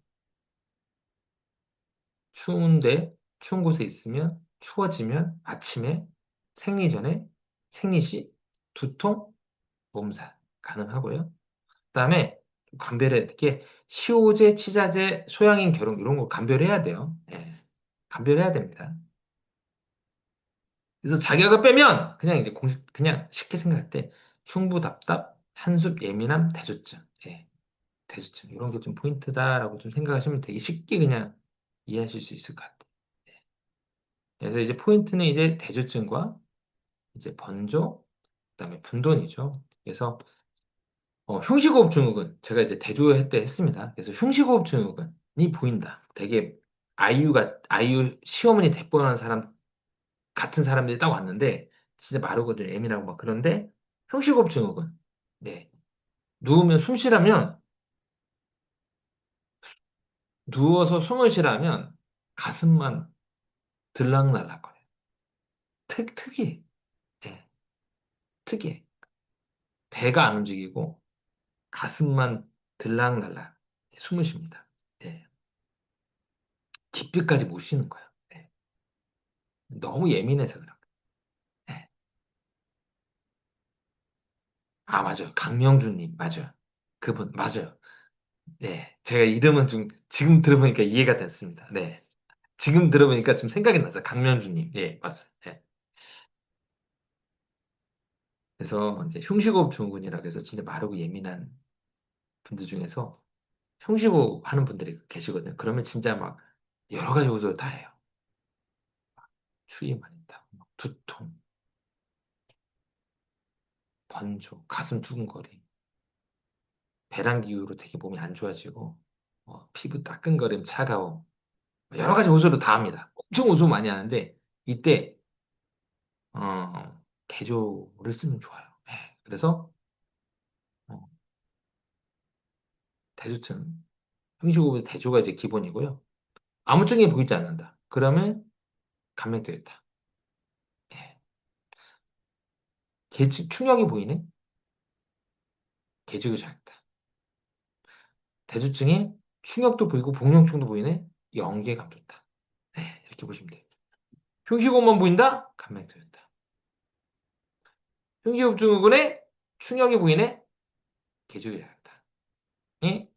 추운 곳에 있으면 추워지면 아침에 생리 전에 생리 시 두통, 몸살 가능하고요. 그다음에 감별해야 될 게 시오제, 치자제, 소양인 결혼 이런 거 감별해야 돼요. 예. 감별해야 됩니다. 그래서 자격을 빼면 그냥 이제 공식 그냥 쉽게 생각할 때 흉부 답답, 한숨 예민함, 대조증. 예. 대조증 이런 게 좀 포인트다라고 좀 생각하시면 되게 쉽게 그냥 이해하실 수 있을 것 같아요. 예. 그래서 이제 포인트는 이제 대조증과 이제 번조, 그다음에 분돈이죠. 그래서 흉시호흡 증후군 제가 이제 대조할 때 했습니다. 그래서 흉시호흡 증후군이 보인다. 되게 아이유 시어머니 대뻔한 사람 같은 사람들이 딱 왔는데 진짜 마르거든요. 예민하고 막 그런데 흉시호흡 증후군. 네. 누우면 숨 쉬라면 누워서 숨을 쉬라면 가슴만 들락날락거려요. 특이해. 네, 특이해. 배가 안 움직이고 가슴만 들락날락 숨을 쉽니다. 네. 깊이까지 못 쉬는 거예요. 네. 너무 예민해서 그래요. 네. 아, 맞아요. 강명준님, 맞아요. 그분, 맞아요. 네. 제가 이름은 좀 지금 들어보니까 이해가 됐습니다. 네. 지금 들어보니까 좀 생각이 났어요. 강명주님. 예, 맞습니다. 예. 그래서 이제 흉시호흡 증후군이라고 해서 진짜 마르고 예민한 분들 중에서 흉시호흡 하는 분들이 계시거든요. 그러면 진짜 막 여러 가지 호소를 다 해요. 추위 많이 타고, 막 두통, 번조, 가슴 두근거림, 배란 기후로 되게 몸이 안 좋아지고, 피부 따끔거림, 차가워. 여러 가지 호소를 다 합니다. 엄청 호소 많이 하는데, 이때, 대조를 쓰면 좋아요. 예, 그래서, 어, 대조증, 흉시호흡의 대조가 이제 기본이고요. 아무 증이 보이지 않는다. 그러면 감염되었다. 예. 충격이 보이네? 계직을 잘했다. 대조증에 충격도 보이고 복용증도 보이네? 연계감 좋다. 네, 이렇게 보시면 돼요. 흉시호흡만 보인다? 감염되었다. 흉시호흡 증후군에 충격이 보이네? 계직을 잘했다. 예?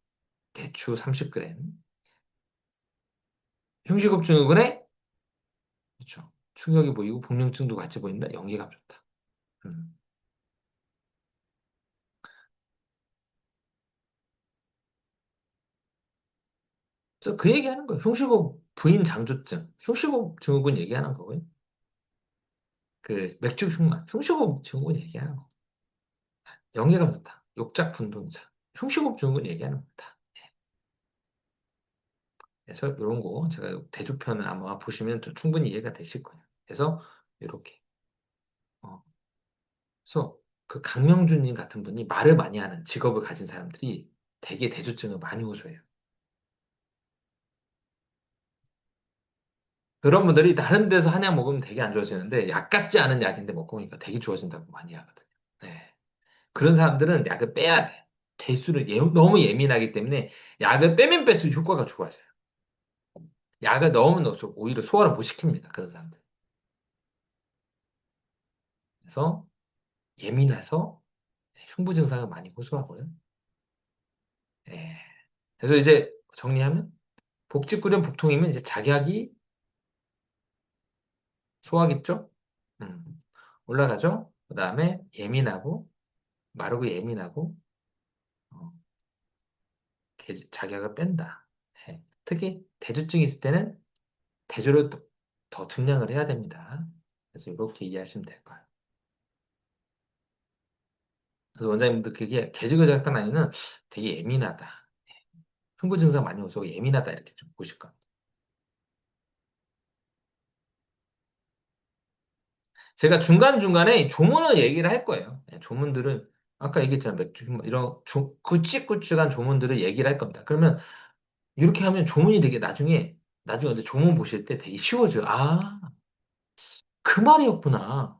대추 30g. 흉시호흡 증후군에 그렇죠. 충격이 보이고 복용증도 같이 보인다? 연계감 좋다. 음. 그래서 그 얘기하는 거예요. 흉시호흡 부인 장조증, 흉시호흡 증후군 얘기하는 거고요. 그 맥주 흉만, 흉시호흡 증후군 얘기하는 거. 연계감 좋다. 욕작 분동자, 흉시호흡 증후군 얘기하는 거다. 그래서 이런 거 제가 대조편을 아마 보시면 또 충분히 이해가 되실 거예요. 그래서 이렇게. 어, 그래서 그 강명준님 같은 분이 말을 많이 하는 직업을 가진 사람들이 되게 대조증을 많이 호소해요. 그런 분들이 다른 데서 한약 먹으면 되게 안 좋아지는데 약 같지 않은 약인데 먹고 보니까 되게 좋아진다고 많이 하거든요. 네. 그런 사람들은 약을 빼야 돼. 대수를 너무 예민하기 때문에 약을 빼면 뺄수록 효과가 좋아져요. 약을 너무 넣어서 오히려 소화를 못 시킵니다. 그런 사람들. 그래서 예민해서 흉부 증상을 많이 호소하고요. 예. 그래서 이제 정리하면 복직구련 복통이면 이제 작약이 소화겠죠? 음. 올라가죠? 그 다음에 예민하고 마르고 예민하고 어, 작약을 뺀다. 예. 특히 대조증이 있을 때는 대조를 더 증량을 해야 됩니다. 그래서 이렇게 이해하시면 될 거예요. 그래서 원장님들 그게 계지거작당 아니면 되게 예민하다. 흉부 증상 많이 오서 예민하다 이렇게 좀 보실 거예요. 제가 중간중간에 조문을 얘기를 할 거예요. 예, 조문들은 아까 얘기했잖아요. 맥주 뭐 이런 굵직굵직한 조문들을 얘기를 할 겁니다. 그러면 이렇게 하면 조문이 되게 나중에 근데 조문 보실 때 되게 쉬워져요. 아, 그 말이었구나.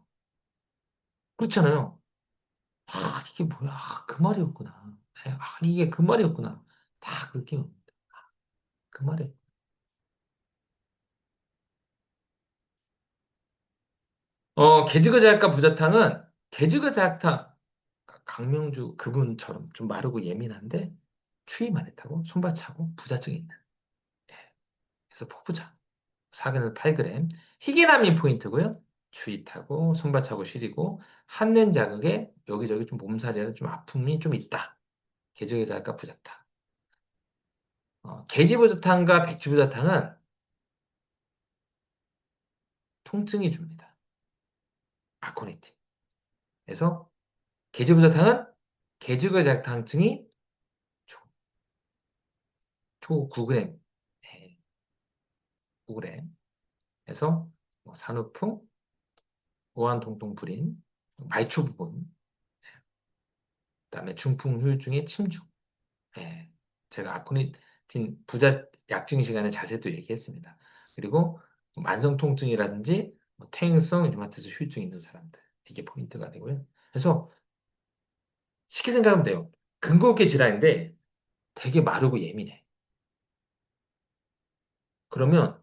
그렇잖아요. 아, 이게 뭐야. 아, 그 말이었구나. 이게 그 말이었구나. 다 그렇게 옵니다. 그 말이. 개지거자약과 부자탕은 개지거자약탕 강명주 그분처럼 좀 마르고 예민한데 추위 많이 타고 손발차고 부자증이 있는. 예, 그래서 폭부자. 사근을 8g. 희귀남이 포인트고요. 추위 타고 손발차고 시리고 한낸 자극에 여기저기 좀 몸살이나 좀 아픔이 좀 있다. 개지거자약과 부자탕. 개지부자탕과 백지부자탕은 통증이 줍니다. 아코니틴. 그래서 개지부자탕은 개지거자탕증이 초 9g. 네, 9g. 해서 뭐 산후풍, 오한통통불인, 말초 부분, 그다음에 중풍 후유증의 침중. 예, 제가 아코니틴 부자 약증 시간에 자세도 얘기했습니다. 그리고 만성 통증이라든지 퇴행성 류마티스 후유증 있는 사람들 이게 포인트가 되고요. 그래서 쉽게 생각하면 돼요. 근골격 질환인데 되게 마르고 예민해. 그러면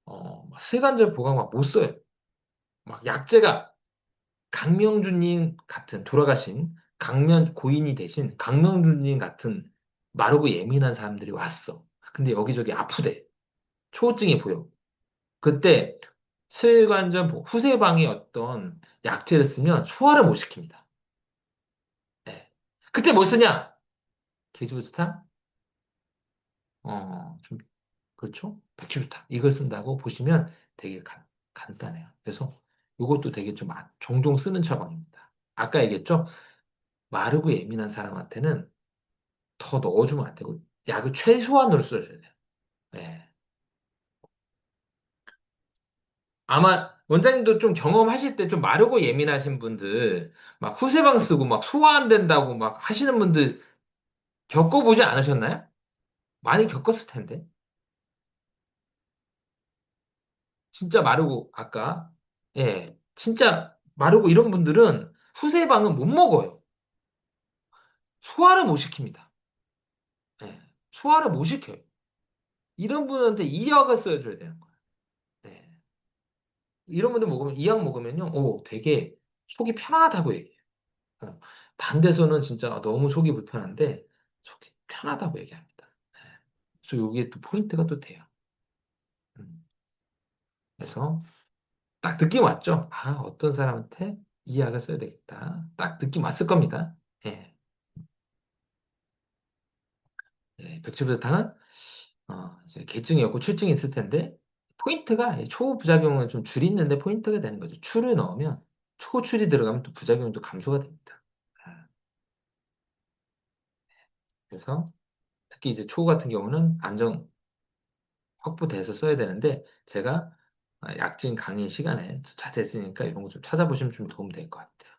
막 세관절 보강 막 못 써요. 막 약제가 강명주님 같은 돌아가신 강면 고인이 대신 강명주님 같은 마르고 예민한 사람들이 왔어. 근데 여기저기 아프대. 초호증이 보여. 그때 슬관절 후세방의 어떤 약제를 쓰면 소화를 못 시킵니다. 네. 그때 뭘 쓰냐? 계지부타탄? 좀 그렇죠? 백지부탄 이걸 쓴다고 보시면 되게 간단해요. 그래서 이것도 되게 좀 종종 쓰는 처방입니다. 아까 얘기했죠? 마르고 예민한 사람한테는 더 넣어주면 안 되고 약을 최소한으로 써줘야 돼요. 네. 아마 원장님도 좀 경험하실 때 좀 마르고 예민하신 분들 막 후세방 쓰고 막 소화 안 된다고 막 하시는 분들 겪어보지 않으셨나요? 많이 겪었을 텐데. 진짜 마르고 아까 예, 진짜 마르고 이런 분들은 후세방은 못 먹어요. 소화를 못 시킵니다. 예, 소화를 못 시켜요. 이런 분한테 이 약을 써줘야 되는 거예요. 네. 이런 분들 먹으면 이 약 먹으면요, 되게 속이 편하다고 얘기해요. 어, 반 데서는 진짜 너무 속이 불편한데 속이 편하다고 얘기합니다. 네. 그래서 여기에 또 포인트가 또 돼요. 음, 그래서 딱 느낌 왔죠? 아, 어떤 사람한테 이 약을 써야 되겠다. 딱 느낌 왔을 겁니다. 예. 예, 백주부다탕은 이제 계증이 없고 출증이 있을 텐데 포인트가 초부작용을 좀 줄이는데 포인트가 되는 거죠. 추를 넣으면 초출이 들어가면 또 부작용도 감소가 됩니다. 아, 그래서 특히 이제 초 같은 경우는 안정 확보돼서 써야 되는데 제가 약진 강의 시간에 자세히 쓰니까 이런 거 좀 찾아보시면 좀 도움 될 것 같아요.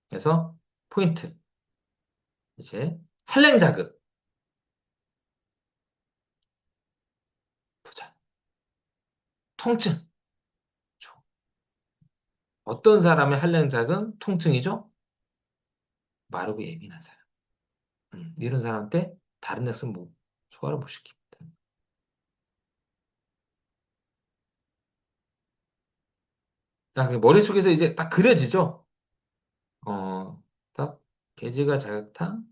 그래서 포인트 이제 한랭 자극 부작 통증 어떤 사람의 한랭 자극은 통증이죠? 마르고 예민한 사람. 이런 사람한테 다른 약 쓰면 소화를 못 시킵니다. 딱 머릿속에서 이제 딱 그려지죠? 딱 계지가 자극탕,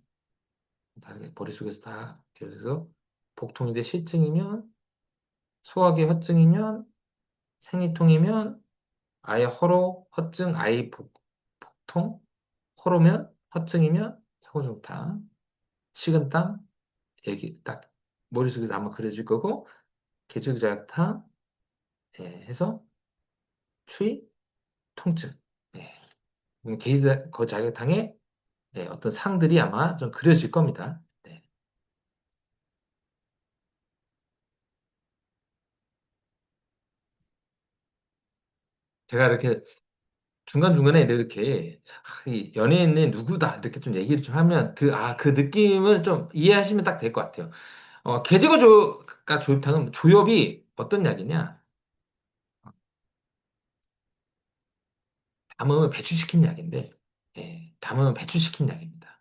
다 머릿속에서 다 그려져서 복통인데 실증이면, 소화기 허증이면, 생리통이면, 아예 허로, 허증, 아예 복통, 허로면, 허증이면, 소고종탕, 식은땀, 얘기 딱 머릿속에서 아마 그려질 거고, 계지자극탕, 예, 해서 추위, 통증. 예. 게이즈 그 자격탕에 어떤 상들이 아마 좀 그려질 겁니다. 네. 제가 이렇게 중간중간에 이렇게 이 연예인의 누구다 이렇게 좀 얘기를 좀 하면 그 느낌을 좀 이해하시면 딱 될 것 같아요. 계제거조가 조입탕은 조엽이 어떤 약이냐? 담으면 배출시킨 약인데, 담으면 배출시킨 약입니다.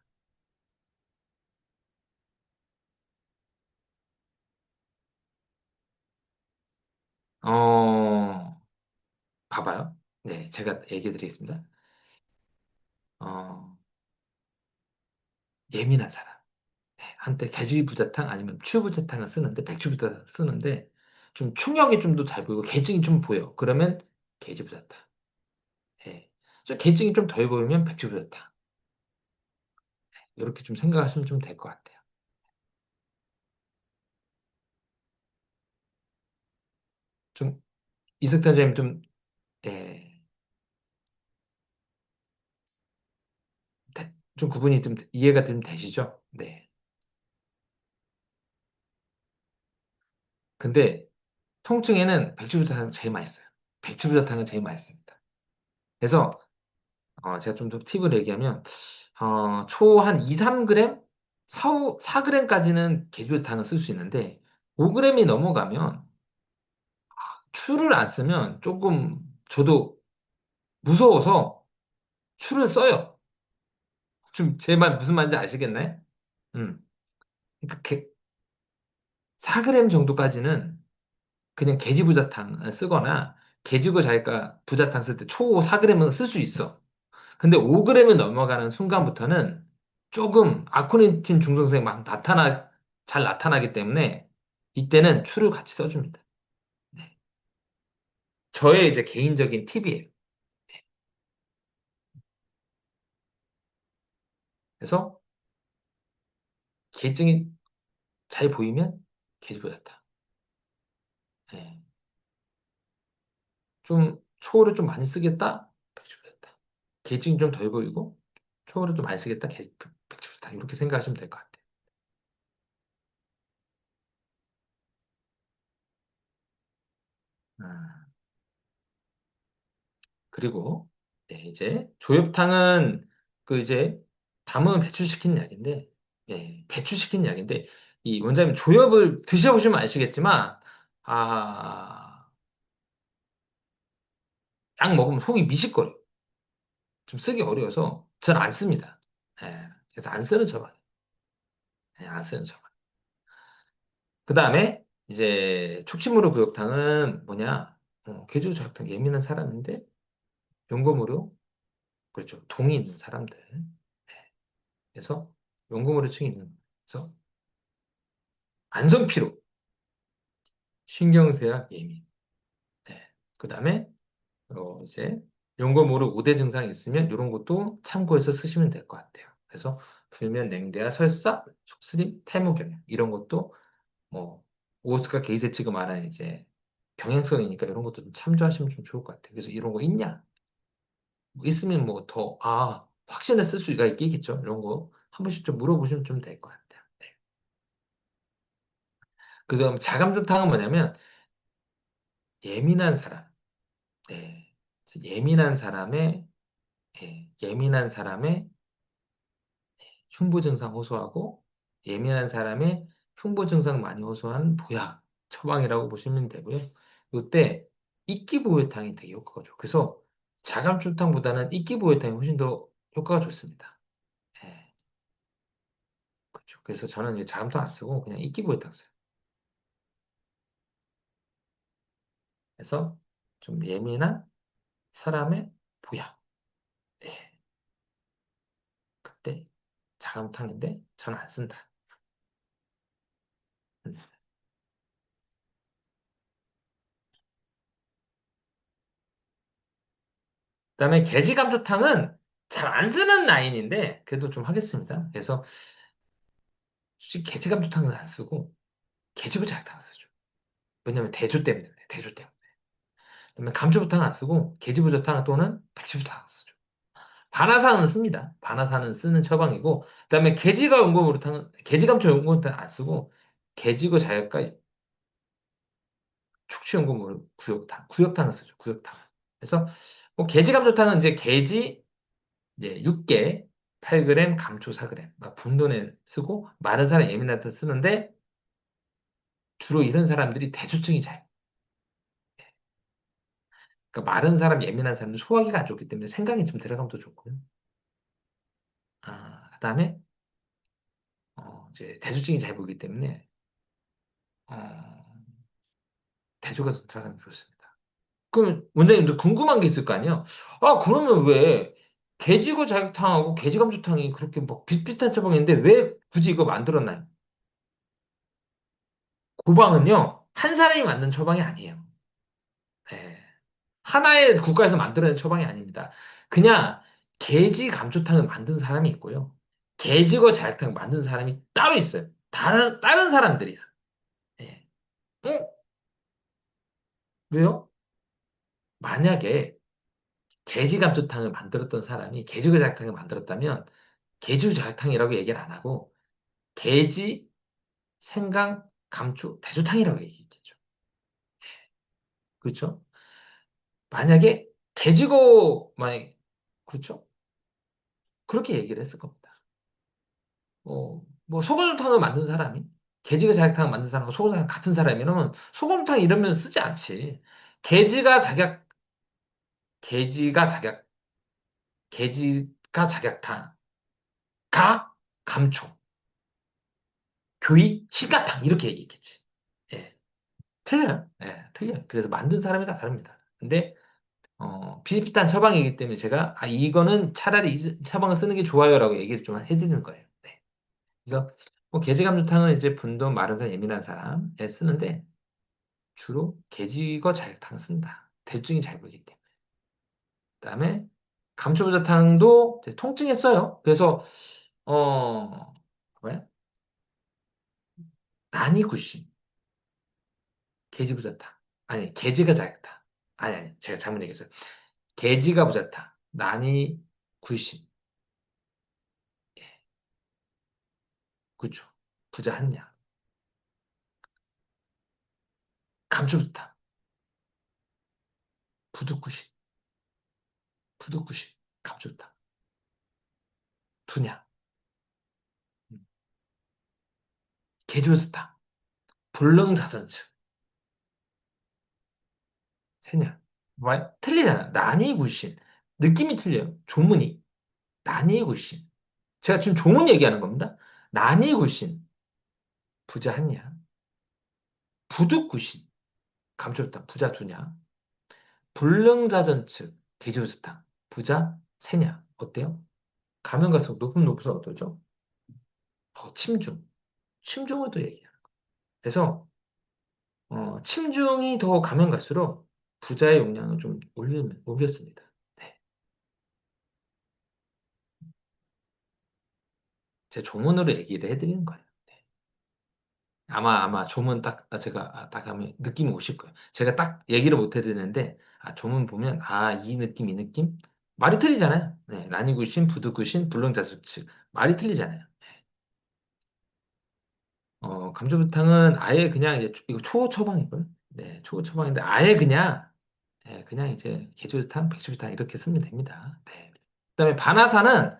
어, 봐봐요. 네, 제가 얘기해 드리겠습니다. 어, 예민한 사람. 한때 개지부자탕 아니면 추부자탕을 쓰는데 백주부자탕 쓰는데 좀 충격이 좀 더 잘 보이고 개증이 좀 보여. 그러면 개지부자탕. 예. 개증이 좀 덜 보이면 백주부자탕. 이렇게 좀 생각하시면 좀 될 것 같아요. 좀 이석탄 님 좀, 예, 좀 구분이 좀 이해가 좀 되시죠? 네. 근데 통증에는 백주부자탕 제일 맛있어요. 백주부자탕은 제일 맛있습니다. 그래서 제가 좀 더 팁을 얘기하면 초 한 2, 3g? 4g까지는 계주탕을 쓸 수 있는데 5g이 넘어가면 추를 안 쓰면 조금 저도 무서워서 추를 써요. 좀 제 말 무슨 말인지 아시겠나요? 음. 그러니까 4g 정도까지는 그냥 계지부자탕 쓰거나 계지고 자기가 부자탕 쓸 때 초 4g은 쓸 수 있어. 근데 5g을 넘어가는 순간부터는 조금 아코니틴 중성성이 막 잘 나타나기 때문에 이때는 추를 같이 써줍니다. 저의 이제 개인적인 팁이에요. 그래서 계증이 잘 보이면 계집어 졌다. 예. 좀 초를 좀 많이 쓰겠다? 백주부 졌다. 계증이 좀 덜 보이고 초를 좀 많이 쓰겠다? 백주부 졌다. 이렇게 생각하시면 될 것 같아요. 아, 그리고 네, 이제 조엽탕은 그 이제 담으면 배출시키는 약인데, 예, 배출시키는 약인데 이 원장님 조엽을 드셔보시면 아시겠지만 아, 약 먹으면 속이 미식거려요. 좀 쓰기 어려워서 전 안 씁니다. 예, 그래서 안 쓰는 처방. 예, 안 쓰는 처방. 그 다음에 이제 촉진무료 구역탕은 뭐냐? 궤주저항 예민한 사람인데 연고무료 그렇죠. 동이 있는 사람들. 그래서 연고무료층이 있는. 그래서 안성피로 신경쇠약 예민. 네. 그 다음에 이제 연고모르 5대 증상이 있으면 이런 것도 참고해서 쓰시면 될 것 같아요. 그래서 불면 냉대와 설사, 속쓰림, 탈모 경향 이런 것도 뭐 오스카 게이세치가 말한 이제 경향성이니까 이런 것도 좀 참조하시면 좀 좋을 것 같아요. 그래서 이런 거 있냐? 뭐 있으면 뭐 더 확신을 쓸 수가 있겠죠. 이런 거 한 번씩 좀 물어보시면 좀 될 것 같아요. 네. 그다음 자감조탕은 뭐냐면 예민한 사람, 네. 예민한 사람의 예민한 사람의 흉부 증상 호소하고 예민한 사람의 흉부 증상 많이 호소하는 보약 처방이라고 보시면 되고요. 이때 이끼보혈탕이 되게 효과가 좋고 그래서 자감sul탕보다는 이끼보혈탕이 훨씬 더 효과가 좋습니다. 예, 그렇죠. 그래서 저는 이제 자감탕 안 쓰고 그냥 이끼보혈탕 써요. 그래서 좀 예민한 사람의 보약. 예, 그때 자감탕인데 저는 안 쓴다. 음. 그다음에 개지감초탕은 잘 안 쓰는 라인인데 그래도 좀 하겠습니다. 그래서 솔직히 개지감초탕은 안 쓰고 개지고자탕 쓰죠. 왜냐면 대조 때문에 그래, 대조 때문에. 그다음에 감초부탕 안 쓰고 개지고자탕 또는 백지부탕 쓰죠. 반화사는 씁니다. 반화사는 쓰는 처방이고 그다음에 개지가 연고무탕은 개지감초 연고무탕 안 쓰고 개지고 자약과 축취 연고무 구역탕을 쓰죠. 구역탕. 그래서 뭐 개지감초탕은 이제 개지 이제 6개 8g, 감초 4g 분돈에 쓰고 마른 사람 예민한테 쓰는데 주로 이런 사람들이 대조증이 잘 그러니까 마른 사람 예민한 사람은 소화기가 안 좋기 때문에 생강이 좀 들어가면 더 좋고요. 그다음에 이제 대조증이 잘 보이기 때문에 어, 대조가 더 들어가면 좋습니다. 그럼 원장님도 궁금한 게 있을 거 아니에요? 그러면 왜 개지고 자격탕하고 개지감초탕이 그렇게 뭐 비슷비슷한 처방인데 왜 굳이 이거 만들었나요? 고방은요 한 사람이 만든 처방이 아니에요. 네. 하나의 국가에서 만들어낸 처방이 아닙니다. 그냥 개지 감초탕을 만든 사람이 있고요. 개지고 자약탕을 만든 사람이 따로 있어요. 다른 사람들이야. 예. 어? 왜요? 만약에 개지 감초탕을 만들었던 사람이 개지고 자약탕을 만들었다면 개지고 자약탕이라고 얘기를 안 하고 개지, 생강, 감초, 대조탕이라고 얘기했겠죠. 그렇죠? 만약에 그렇죠? 그렇게 얘기를 했을 겁니다. 뭐 소금탕을 만든 사람이 개지가 자격탕을 만든 사람과 소금탕 같은 사람이면 소금탕 이러면 쓰지 않지. 개지가 자격 개지가 자격 개지가 자격탕 가 감초 교이 시가탕 이렇게 얘기했겠지. 예, 틀려요. 예, 틀려요. 그래서 만든 사람이 다 다릅니다. 근데 비슷비슷한 처방이기 때문에 제가 이거는 차라리 이 처방을 쓰는 게 좋아요라고 얘기를 좀 해드리는 거예요. 네. 그래서 뭐 개지감초탕은 이제 분도 마른 살 예민한 사람에 쓰는데 주로 개지거 자격탕 쓴다. 대증이 잘 보이기 때문에. 그다음에 감초부자탕도 이제 통증에 써요. 그래서 뭐야? 난이구신, 게지부자탕. 아니, 게지가 작다. 아니, 제가 잘못 얘기했어요. 게지가 부자탕, 난이 굴신. 예, 그렇죠. 부자 한냐. 감초부탕, 부득구신, 부득구신, 감초부탕, 두냐. 음, 게지부자탕, 불능자전증, 세냐. 뭐, 틀리잖아. 난이 굴신. 느낌이 틀려요. 조문이. 난이 굴신. 제가 지금 조문 얘기하는 겁니다. 난이 굴신, 부자 한냐. 부득구신, 감초부탕, 부자 두냐. 불능자전증, 게지부자탕, 부자 세냐. 어때요? 가면 갈수록 높을수록 어떠죠? 침중. 침중을 또 얘기해요. 그래서 침중이 더 가면 갈수록 부자의 용량을 좀 올렸습니다. 네. 제 조문으로 얘기를 해드리는 거예요. 네. 아마 조문 제가 딱 하면 느낌이 오실 거예요. 제가 딱 얘기를 못 해드리는데, 조문 보면, 이 느낌, 이 느낌? 말이 틀리잖아요. 네. 난이구신, 부득구신, 불능자수치. 말이 틀리잖아요. 감초부탕은 아예 그냥 이제 이거 초처방이고요. 네, 초처방인데 아예 그냥 그냥 이제 개조부탕, 백조부탕 이렇게 쓰면 됩니다. 네. 그다음에 반화사는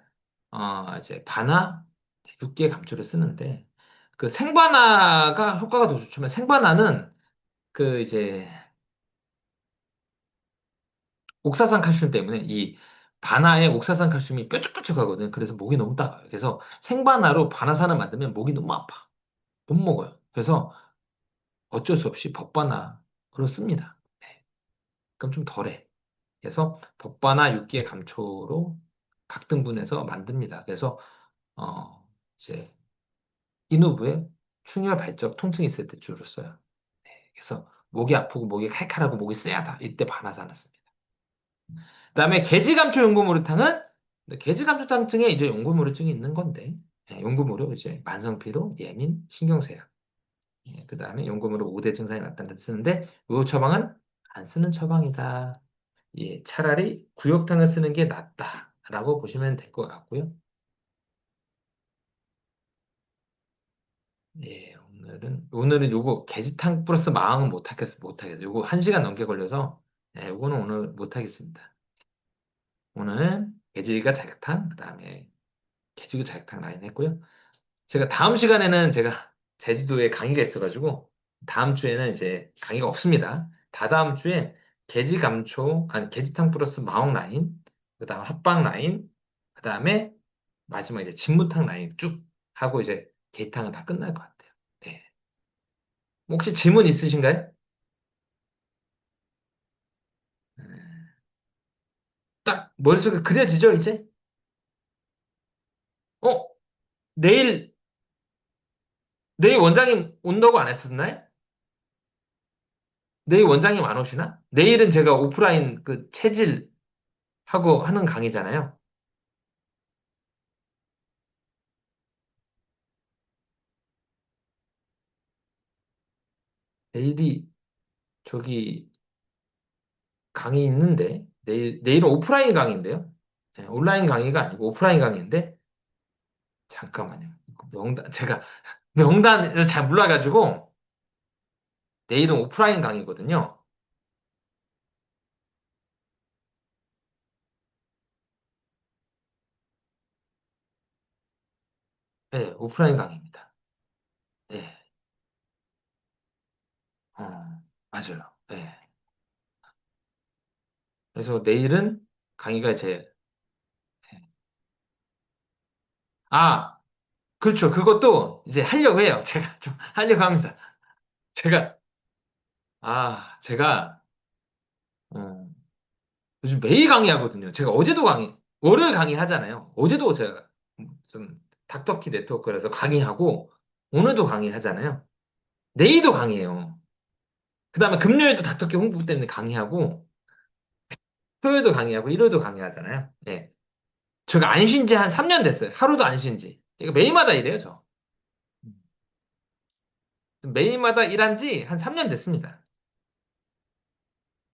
이제 반화 육개 감초를 쓰는데 그 생반화가 효과가 더 좋지만 생반화는 그 이제 옥사산 칼슘 때문에 이 반화에 옥사산 칼슘이 뾰족뾰족하거든요. 그래서 목이 너무 따가워요. 그래서 생반화로 반화산을 만들면 목이 너무 아파. 못 먹어요. 그래서 어쩔 수 없이 법반화로 씁니다. 네. 그럼 좀 덜해. 그래서 법반화 육기의 감초로 각 등분해서 만듭니다. 그래서 이제 인후부에 충혈 발적 통증이 있을 때 주로 써요. 네. 그래서 목이 아프고 목이 칼칼하고 목이 쎄하다 이때 반화산을 씁니다. 그다음에 개지감초 용고무르탕은 개지감초탕증에 이제 용고무르증이 있는 건데 용고무르 이제 만성피로, 예민, 신경쇠약. 그 다음에 용금으로 5대 증상이 나타난다 쓰는데 이 처방은 안 쓰는 처방이다. 예, 차라리 구역탕을 쓰는 게 낫다라고 보시면 될 것 같고요. 예, 오늘은 요거 게지탕 플러스 마왕은 못하겠어요. 요거 1시간 넘게 걸려서 요거는 오늘 못하겠습니다. 오늘 게지가 자격탕, 그다음에 게지구 자격탕 라인 했고요. 제가 다음 시간에는 제가 제주도에 강의가 있어가지고 다음 주에는 이제 강의가 없습니다. 다다음 주에 게지감초, 아니 게지탕 플러스 마옥 라인, 그다음 합방 라인, 그다음에 마지막 이제 진무탕 라인 쭉 하고 이제 게이탕은 다 끝날 것 같아요. 네. 혹시 질문 있으신가요? 음, 딱 머릿속에 그려지죠, 이제? 어? 내일 내일 원장님 온다고 안 했었나요? 내일 원장님 안 오시나? 내일은 제가 오프라인 그 체질 하고 하는 강의잖아요. 내일이 저기 강의 있는데 내일은 오프라인 강의인데요. 네, 온라인 강의가 아니고 오프라인 강의인데 잠깐만요. 명단 제가 명단을 잘 몰라가지고 내일은 오프라인 강의거든요. 네, 오프라인 강의입니다. 네, 어, 맞아요. 네. 그래서 내일은 강의가 이제 아 그렇죠. 그것도 이제 하려고 해요. 제가 좀 하려고 합니다. 제가 제가 어, 요즘 매일 강의하거든요. 제가 어제도 월요일 강의하잖아요. 어제도 제가 좀 닥터키 네트워크라서 강의하고, 오늘도 강의하잖아요. 내일도 강의해요. 그 다음에 금요일도 닥터키 홍보 때문에 강의하고, 토요일도 강의하고 일요일도 강의하잖아요. 예. 제가 안 쉰 지 한 3년 됐어요. 하루도 안 쉰 지. 이거 매일마다 일해요, 저. 매일마다 일한 지 한 3년 됐습니다.